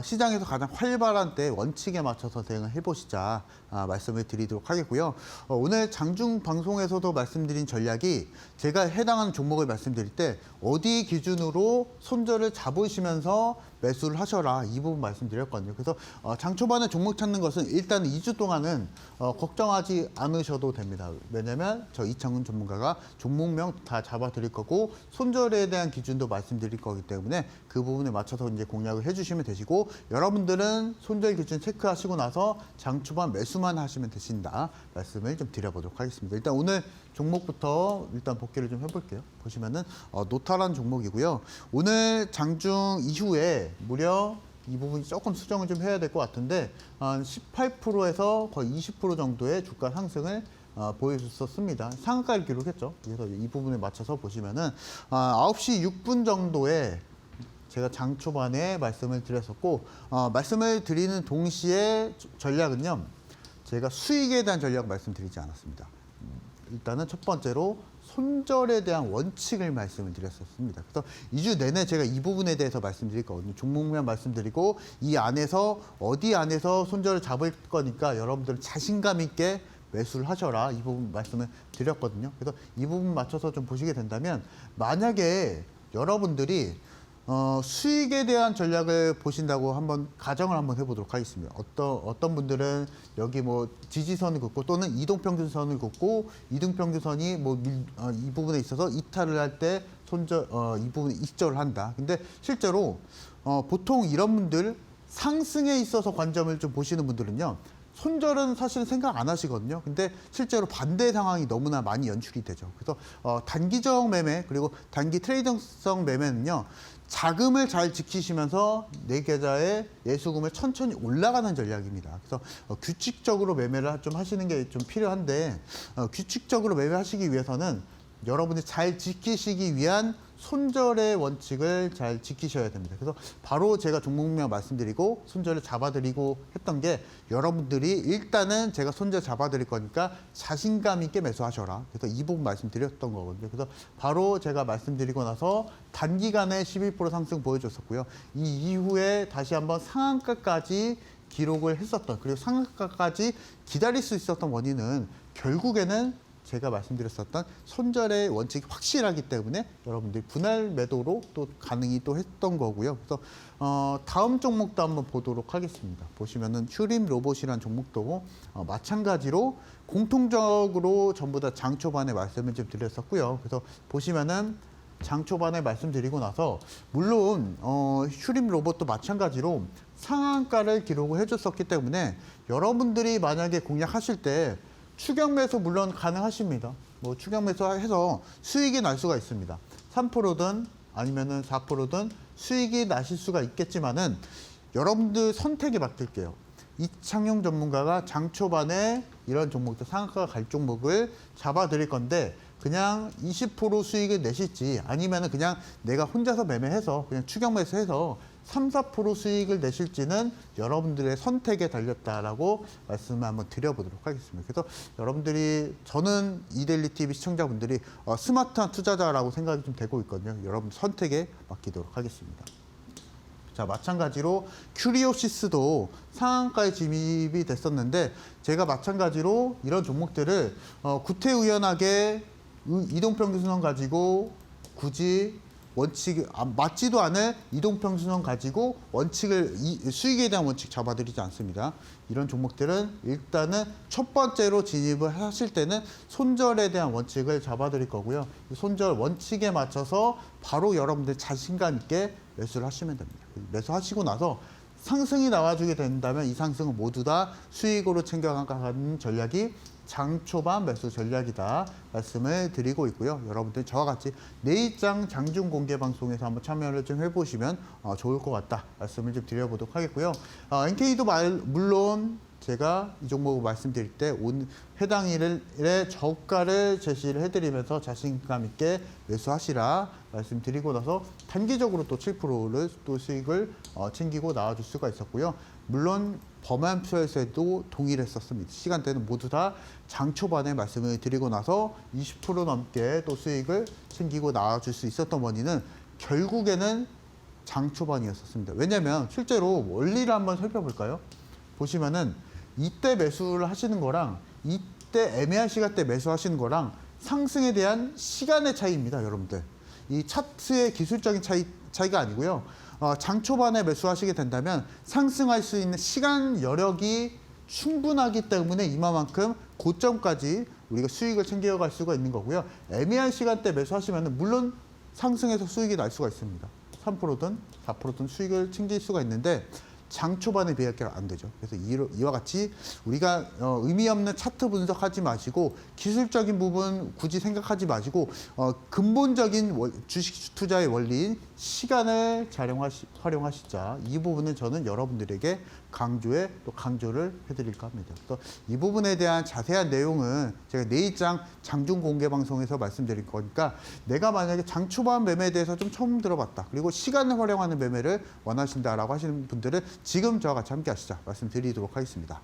시장에서 가장 활발한 때 원칙에 맞춰서 대응을 해보시자 말씀을 드리도록 하겠고요. 오늘 장중 방송에서도 말씀드린 전략이 제가 해당하는 종목을 말씀드릴 때 어디 기준으로 손절을 잡으시면서 매수를 하셔라 이 부분 말씀드렸거든요. 그래서 장 초반에 종목 찾는 것은 일단 2주 동안은 걱정하지 않으셔도 됩니다. 왜냐하면 저 이창훈 전문가가 종목명 다 잡아드릴 거고 손절에 대한 기준도 말씀드릴 거기 때문에 그 부분에 맞춰서 이제 공략을 해주시면 되시고 여러분들은 손절 기준 체크하시고 나서 장 초반 매수만 하시면 되신다 말씀을 좀 드려보도록 하겠습니다. 일단 오늘 종목부터 일단 복귀를 좀 해볼게요. 보시면은 노탈한 종목이고요. 오늘 장중 이후에 무려 이 부분이 조금 수정을 좀 해야 될 것 같은데 한 18%에서 거의 20% 정도의 주가 상승을 보여줬었습니다. 상한가를 기록했죠. 그래서 이 부분에 맞춰서 보시면은 9시 6분 정도에 제가 장 초반에 말씀을 드렸었고 말씀을 드리는 동시에 전략은요. 제가 수익에 대한 전략 말씀드리지 않았습니다. 일단은 첫 번째로 손절에 대한 원칙을 말씀을 드렸었습니다. 그래서 2주 내내 제가 이 부분에 대해서 말씀드릴 거거든요. 종목만 말씀드리고 이 안에서 어디 안에서 손절을 잡을 거니까 여러분들은 자신감 있게 매수를 하셔라 이 부분 말씀을 드렸거든요. 그래서 이 부분 맞춰서 좀 보시게 된다면 만약에 여러분들이 수익에 대한 전략을 보신다고 한번 가정을 한번 해보도록 하겠습니다. 어떤 분들은 여기 뭐 지지선을 긋고 또는 이동평균선을 긋고 이동평균선이 이 부분에 있어서 이탈을 할 때 이 부분에 익절을 한다. 근데 실제로 보통 이런 분들 상승에 있어서 관점을 좀 보시는 분들은요. 손절은 사실 생각 안 하시거든요. 근데 실제로 반대 상황이 너무나 많이 연출이 되죠. 그래서 단기적 매매 그리고 단기 트레이딩성 매매는요. 자금을 잘 지키시면서 내 계좌에 예수금을 천천히 올라가는 전략입니다. 그래서 규칙적으로 매매를 좀 하시는 게 좀 필요한데 규칙적으로 매매하시기 위해서는 여러분이 잘 지키시기 위한 손절의 원칙을 잘 지키셔야 됩니다. 그래서 바로 제가 종목명 말씀드리고 손절을 잡아드리고 했던 게 여러분들이 일단은 제가 손절 잡아드릴 거니까 자신감 있게 매수하셔라. 그래서 이 부분 말씀드렸던 거거든요. 그래서 바로 제가 말씀드리고 나서 단기간에 11% 상승 보여줬었고요. 이 이후에 다시 한번 상한가까지 기록을 했었던 그리고 상한가까지 기다릴 수 있었던 원인은 결국에는 제가 말씀드렸었던 손절의 원칙이 확실하기 때문에 여러분들이 분할 매도로 또 가능이 또 했던 거고요. 그래서 다음 종목도 한번 보도록 하겠습니다. 보시면은 휴림 로봇이라는 종목도 마찬가지로 공통적으로 전부 다 장 초반에 말씀을 좀 드렸었고요. 그래서 보시면은 장 초반에 말씀드리고 나서 물론 휴림 로봇도 마찬가지로 상한가를 기록을 해줬었기 때문에 여러분들이 만약에 공략하실 때 추격 매수 물론 가능하십니다. 뭐 추격 매수해서 수익이 날 수가 있습니다. 3%든 아니면은 4%든 수익이 나실 수가 있겠지만은 여러분들 선택에 맡길게요. 이창용 전문가가 장 초반에 이런 종목들 상한가가 갈 종목을 잡아드릴 건데 그냥 20% 수익을 내실지 아니면은 그냥 내가 혼자서 매매해서 그냥 추격 매수해서 3, 4% 수익을 내실지는 여러분들의 선택에 달렸다라고 말씀을 한번 드려보도록 하겠습니다. 그래서 여러분들이 저는 이데일리 TV 시청자분들이 스마트한 투자자라고 생각이 좀 되고 있거든요. 여러분 선택에 맡기도록 하겠습니다. 자, 마찬가지로 큐리오시스도 상한가에 진입이 됐었는데 제가 마찬가지로 이런 종목들을 구태의연하게 이동평균선 가지고 굳이 원칙 맞지도 않을 이동평균선 가지고 원칙을 수익에 대한 원칙 잡아드리지 않습니다. 이런 종목들은 일단은 첫 번째로 진입을 하실 때는 손절에 대한 원칙을 잡아드릴 거고요. 이 손절 원칙에 맞춰서 바로 여러분들 자신감 있게 매수를 하시면 됩니다. 매수하시고 나서 상승이 나와주게 된다면 이 상승은 모두 다 수익으로 챙겨가는 전략이 장 초반 매수 전략이다 말씀을 드리고 있고요. 여러분들 저와 같이 내일장 장중 공개 방송에서 한번 참여를 좀 해보시면 좋을 것 같다 말씀을 좀 드려보도록 하겠고요. NK도 물론 제가 이 종목을 말씀드릴 때 해당 일의 저가를 제시를 해드리면서 자신감 있게 매수하시라 말씀드리고 나서 단기적으로 또 7%를 또 수익을 챙기고 나와줄 수가 있었고요. 물론 범한표에서도 동의를 했었습니다. 시간대는 모두 다 장 초반에 말씀을 드리고 나서 20% 넘게 또 수익을 챙기고 나와줄 수 있었던 원인은 결국에는 장 초반이었었습니다. 왜냐하면 실제로 원리를 한번 살펴볼까요? 보시면은 이때 매수를 하시는 거랑 이때 애매한 시간대 매수하시는 거랑 상승에 대한 시간의 차이입니다, 여러분들. 이 차트의 기술적인 차이가 아니고요. 장 초반에 매수하시게 된다면 상승할 수 있는 시간 여력이 충분하기 때문에 이마만큼 고점까지 우리가 수익을 챙겨갈 수가 있는 거고요. 애매한 시간대 매수하시면 물론 상승해서 수익이 날 수가 있습니다. 3%든 4%든 수익을 챙길 수가 있는데 장 초반에 비할게는 안 되죠. 그래서 이와 같이 우리가 의미 없는 차트 분석하지 마시고 기술적인 부분 굳이 생각하지 마시고 근본적인 주식 투자의 원리인 시간을 활용하시자. 이 부분은 저는 여러분들에게 강조를 해드릴까 합니다. 그래서 이 부분에 대한 자세한 내용은 제가 내일장 장중 공개 방송에서 말씀드릴 거니까 내가 만약에 장 초반 매매에 대해서 좀 처음 들어봤다. 그리고 시간을 활용하는 매매를 원하신다라고 하시는 분들은 지금 저와 같이 함께 하시자 말씀드리도록 하겠습니다.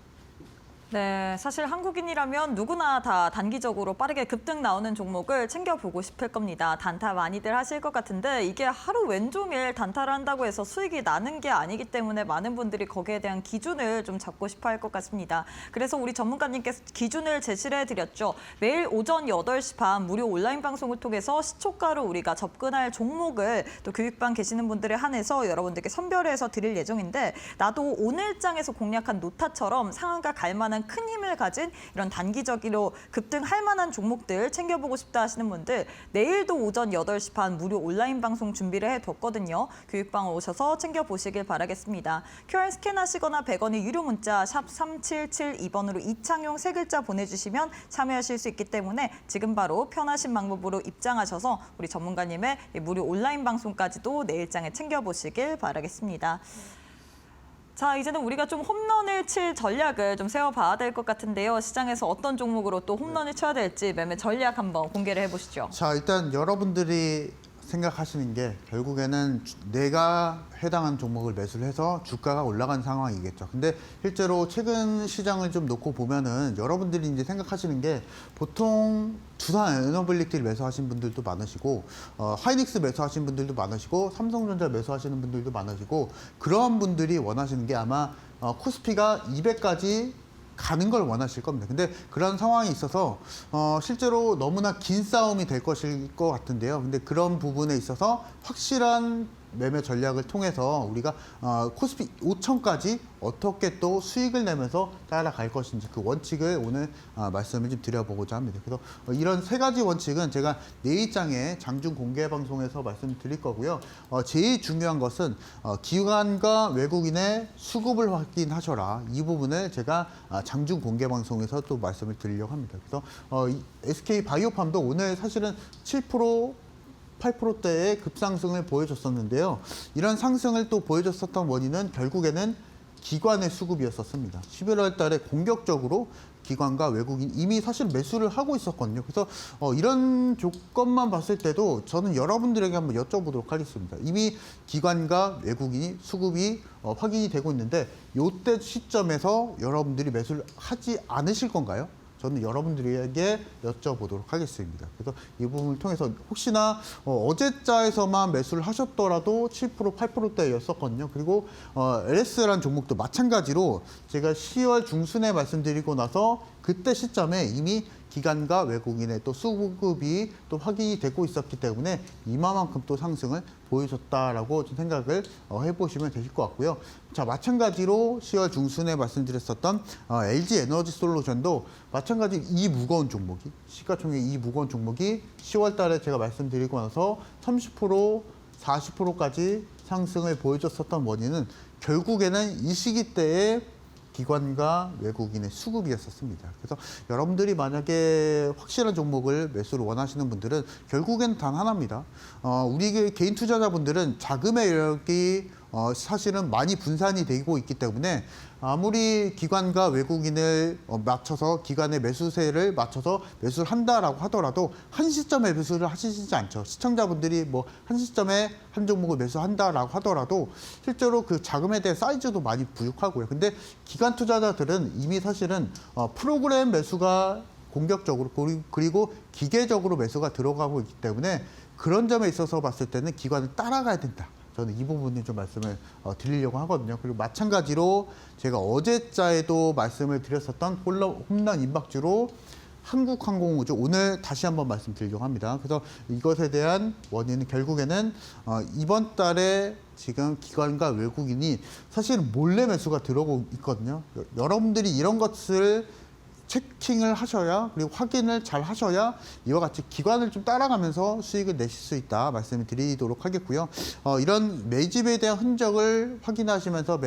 네, 사실 한국인이라면 누구나 다 단기적으로 빠르게 급등 나오는 종목을 챙겨보고 싶을 겁니다. 단타 많이들 하실 것 같은데 이게 하루 왼종일 단타를 한다고 해서 수익이 나는 게 아니기 때문에 많은 분들이 거기에 대한 기준을 좀 잡고 싶어 할 것 같습니다. 그래서 우리 전문가님께서 기준을 제시를 해드렸죠. 매일 오전 8시 반 무료 온라인 방송을 통해서 시초가로 우리가 접근할 종목을 또 교육반 계시는 분들에 한해서 여러분들께 선별해서 드릴 예정인데 나도 오늘장에서 공략한 노타처럼 상한가 갈 만한 큰 힘을 가진 이런 단기적으로 급등할 만한 종목들 챙겨보고 싶다 하시는 분들 내일도 오전 8시 반 무료 온라인 방송 준비를 해뒀거든요. 교육방을 오셔서 챙겨보시길 바라겠습니다. QR 스캔하시거나 100원의 유료 문자 샵 3772번으로 이창용 3글자 보내주시면 참여하실 수 있기 때문에 지금 바로 편하신 방법으로 입장하셔서 우리 전문가님의 무료 온라인 방송까지도 내일장에 챙겨보시길 바라겠습니다. 자, 이제는 우리가 좀 홈런을 칠 전략을 좀 세워봐야 될 것 같은데요. 시장에서 어떤 종목으로 또 홈런을 쳐야 될지 매매 전략 한번 공개를 해보시죠. 자, 일단 여러분들이 생각하시는 게 결국에는 내가 해당하는 종목을 매수를 해서 주가가 올라간 상황이겠죠. 근데 실제로 최근 시장을 좀 놓고 보면은 여러분들이 이제 생각하시는 게 보통 두산 에너빌리티를 매수하신 분들도 많으시고 하이닉스 매수하신 분들도 많으시고 삼성전자 매수하시는 분들도 많으시고 그러한 분들이 원하시는 게 아마 코스피가 200까지 가는 걸 원하실 겁니다. 근데 그런 상황이 있어서 실제로 너무나 긴 싸움이 될 것일 것 같은데요. 근데 그런 부분에 있어서 확실한 매매 전략을 통해서 우리가 코스피 5천까지 어떻게 또 수익을 내면서 따라갈 것인지 그 원칙을 오늘 말씀을 좀 드려보고자 합니다. 그래서 이런 3가지 원칙은 제가 내일장에 장중 공개 방송에서 말씀드릴 거고요. 제일 중요한 것은 기관과 외국인의 수급을 확인하셔라. 이 부분을 제가 장중 공개 방송에서 또 말씀을 드리려고 합니다. 그래서 SK 바이오팜도 오늘 사실은 7% 8%대의 급상승을 보여줬었는데요. 이런 상승을 또 보여줬었던 원인은 결국에는 기관의 수급이었었습니다. 11월 달에 공격적으로 기관과 외국인 이미 사실 매수를 하고 있었거든요. 그래서 이런 조건만 봤을 때도 저는 여러분들에게 한번 여쭤보도록 하겠습니다. 이미 기관과 외국인이 수급이 확인이 되고 있는데 이때 시점에서 여러분들이 매수를 하지 않으실 건가요? 저는 여러분들에게 여쭤보도록 하겠습니다. 그래서 이 부분을 통해서 혹시나 어제자에서만 매수를 하셨더라도 7%, 8%대였었거든요. 그리고 LS라는 종목도 마찬가지로 제가 10월 중순에 말씀드리고 나서 그때 시점에 이미 기관과 외국인의 또 수급이 또 확인이 되고 있었기 때문에 이만큼 또 상승을 보여줬다라고 좀 생각을 해보시면 되실 것 같고요. 자, 마찬가지로 10월 중순에 말씀드렸었던 LG 에너지 솔루션도 마찬가지 이 무거운 종목이 시가총액 이 무거운 종목이 10월 달에 제가 말씀드리고 나서 30%, 40%까지 상승을 보여줬었던 원인은 결국에는 이 시기 때에 기관과 외국인의 수급이었었습니다. 그래서 여러분들이 만약에 확실한 종목을 매수를 원하시는 분들은 결국엔 단 하나입니다. 우리 개인 투자자분들은 자금의 여력이 사실은 많이 분산이 되고 있기 때문에 아무리 기관과 외국인을 맞춰서 기관의 매수세를 맞춰서 매수를 한다라고 하더라도 한 시점에 매수를 하시지 않죠. 시청자분들이 뭐 한 시점에 한 종목을 매수한다라고 하더라도 실제로 그 자금에 대한 사이즈도 많이 부족하고요. 근데 기관 투자자들은 이미 사실은 프로그램 매수가 공격적으로 그리고 기계적으로 매수가 들어가고 있기 때문에 그런 점에 있어서 봤을 때는 기관을 따라가야 된다. 저는 이 부분을 좀 말씀을 드리려고 하거든요. 그리고 마찬가지로 제가 어제자에도 말씀을 드렸었던 홈런 임박주로 한국항공우주 오늘 다시 한번 말씀드리려고 합니다. 그래서 이것에 대한 원인은 결국에는 이번 달에 지금 기관과 외국인이 사실 몰래 매수가 들어오고 있거든요. 여러분들이 이런 것을 체킹을 하셔야 그리고 확인을 잘 하셔야 이와 같이 기관을 좀 따라가면서 수익을 내실 수 있다 말씀을 드리도록 하겠고요. 이런 매집에 대한 흔적을 확인하시면서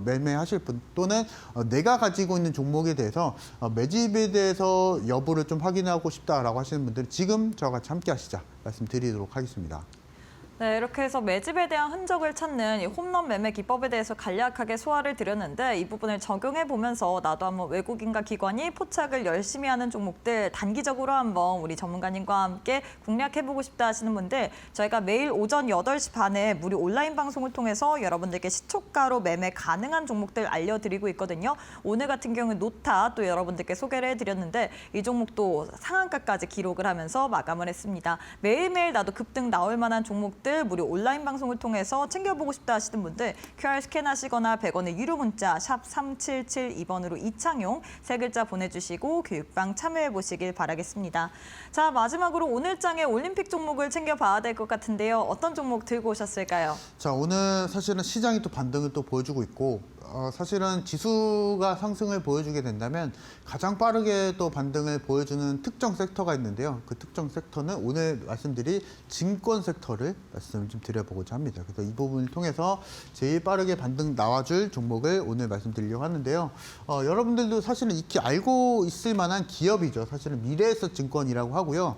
매매하실 분 또는 내가 가지고 있는 종목에 대해서 매집에 대해서 여부를 좀 확인하고 싶다라고 하시는 분들은 지금 저와 같이 함께 하시자 말씀드리도록 하겠습니다. 네, 이렇게 해서 매집에 대한 흔적을 찾는 이 홈런 매매 기법에 대해서 간략하게 소화를 드렸는데 이 부분을 적용해 보면서 나도 한번 외국인과 기관이 포착을 열심히 하는 종목들 단기적으로 한번 우리 전문가님과 함께 공략해보고 싶다 하시는 분들 저희가 매일 오전 8시 반에 무료 온라인 방송을 통해서 여러분들께 시초가로 매매 가능한 종목들 알려드리고 있거든요. 오늘 같은 경우는 노타 또 여러분들께 소개를 해드렸는데 이 종목도 상한가까지 기록을 하면서 마감을 했습니다. 매일매일 나도 급등 나올 만한 종목들 무료 온라인 방송을 통해서 챙겨보고 싶다 하시는 분들 QR 스캔하시거나 100원의 유료 문자 샵 3772번으로 이창용 세 글자 보내주시고 교육방 참여해보시길 바라겠습니다. 자, 마지막으로 오늘 장의 올림픽 종목을 챙겨봐야 될 것 같은데요. 어떤 종목 들고 오셨을까요? 자, 오늘 사실은 시장이 또 반등을 또 보여주고 있고 사실은 지수가 상승을 보여주게 된다면 가장 빠르게 또 반등을 보여주는 특정 섹터가 있는데요. 그 특정 섹터는 오늘 말씀드릴 증권 섹터를 말씀을 좀 드려보고자 합니다. 그래서 이 부분을 통해서 제일 빠르게 반등 나와줄 종목을 오늘 말씀드리려고 하는데요. 여러분들도 사실은 익히 알고 있을 만한 기업이죠. 사실은 미래에셋 증권이라고 하고요.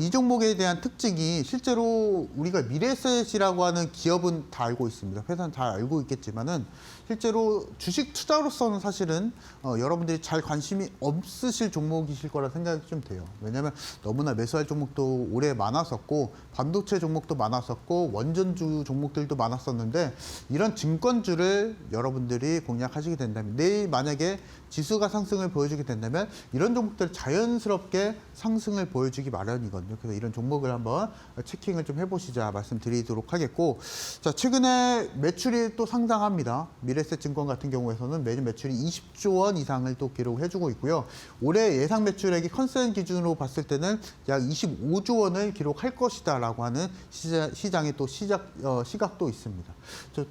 이 종목에 대한 특징이 실제로 우리가 미래에셋이라고 하는 기업은 다 알고 있습니다. 회사는 다 알고 있겠지만은 실제로 주식 투자로서는 사실은 여러분들이 잘 관심이 없으실 종목이실 거라 생각이 좀 돼요. 왜냐하면 너무나 매수할 종목도 올해 많았었고 반도체 종목도 많았었고 원전주 종목들도 많았었는데 이런 증권주를 여러분들이 공략하시게 된다면 내일 만약에 지수가 상승을 보여주게 된다면 이런 종목들 자연스럽게 상승을 보여주기 마련이거든요. 그래서 이런 종목을 한번 체킹을 좀 해보시자 말씀드리도록 하겠고 자, 최근에 매출이 또 상당합니다. 미래에셋 증권 같은 경우에서는 매년 매출이 20조 원 이상을 또 기록해주고 있고요. 올해 예상 매출액이 컨센 기준으로 봤을 때는 약 25조 원을 기록할 것이다라고 하는 시장의 또 시각도 있습니다.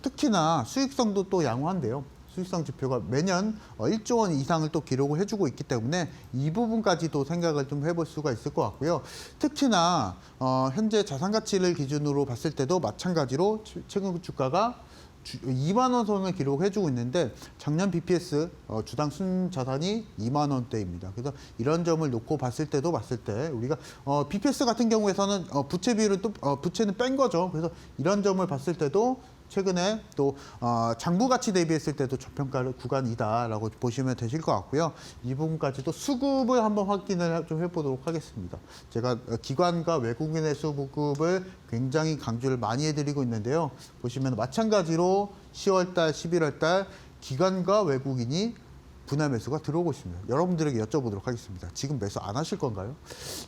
특히나 수익성도 또 양호한데요. 수익성 지표가 매년 1조 원 이상을 또 기록을 해주고 있기 때문에 이 부분까지도 생각을 좀 해볼 수가 있을 것 같고요. 특히나 현재 자산 가치를 기준으로 봤을 때도 마찬가지로 최근 주가가 2만 원 선을 기록해주고 있는데 작년 BPS 주당 순자산이 2만 원대입니다. 그래서 이런 점을 놓고 봤을 때 우리가 BPS 같은 경우에서는 부채 비율은 또 부채는 뺀 거죠. 그래서 이런 점을 봤을 때도 최근에 또 장부 가치 대비했을 때도 저평가 구간이다라고 보시면 되실 것 같고요. 이 부분까지도 수급을 한번 확인을 좀 해보도록 하겠습니다. 제가 기관과 외국인의 수급을 굉장히 강조를 많이 해드리고 있는데요. 보시면 마찬가지로 10월달, 11월달 기관과 외국인이 분할 매수가 들어오고 있습니다. 여러분들에게 여쭤보도록 하겠습니다. 지금 매수 안 하실 건가요?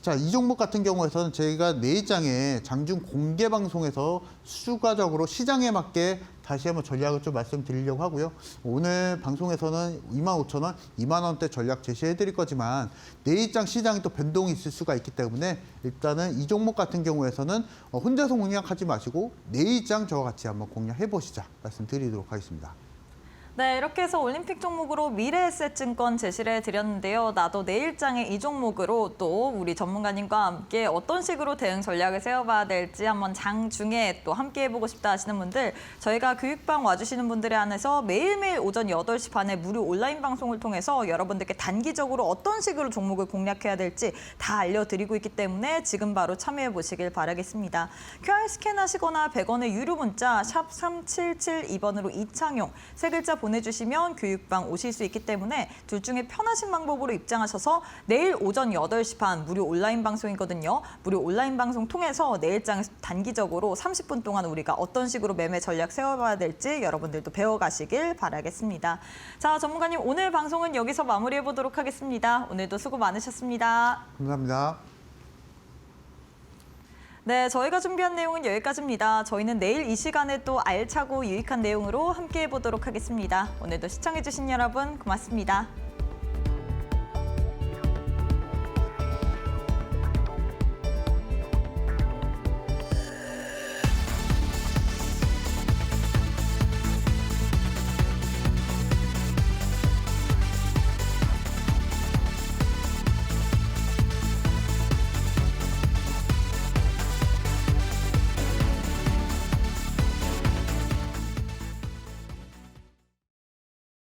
자, 이 종목 같은 경우에서는 저희가 내일장에 장중 공개 방송에서 추가적으로 시장에 맞게 다시 한번 전략을 좀 말씀드리려고 하고요. 오늘 방송에서는 25,000원, 2만 원대 전략 제시해 드릴 거지만 내일장 시장이 또 변동이 있을 수가 있기 때문에 일단은 이 종목 같은 경우에서는 혼자서 공략하지 마시고 내일장 저와 같이 한번 공략해 보시자 말씀드리도록 하겠습니다. 네, 이렇게 해서 올림픽 종목으로 미래에셋 증권 제시를 해드렸는데요. 나도 내일장에 이 종목으로 또 우리 전문가님과 함께 어떤 식으로 대응 전략을 세워봐야 될지 한번 장중에 또 함께 해보고 싶다 하시는 분들 저희가 교육방 와주시는 분들에 한해서 매일매일 오전 8시 반에 무료 온라인 방송을 통해서 여러분들께 단기적으로 어떤 식으로 종목을 공략해야 될지 다 알려드리고 있기 때문에 지금 바로 참여해보시길 바라겠습니다. QR 스캔하시거나 100원의 유료 문자 샵 3772번으로 이창용 세 글자 보내주시면 교육방 오실 수 있기 때문에 둘 중에 편하신 방법으로 입장하셔서 내일 오전 8시 반 무료 온라인 방송이거든요. 무료 온라인 방송 통해서 내일장에서 단기적으로 30분 동안 우리가 어떤 식으로 매매 전략 세워봐야 될지 여러분들도 배워가시길 바라겠습니다. 자, 전문가님 오늘 방송은 여기서 마무리해보도록 하겠습니다. 오늘도 수고 많으셨습니다. 감사합니다. 네, 저희가 준비한 내용은 여기까지입니다. 저희는 내일 이 시간에 또 알차고 유익한 내용으로 함께해 보도록 하겠습니다. 오늘도 시청해주신 여러분 고맙습니다.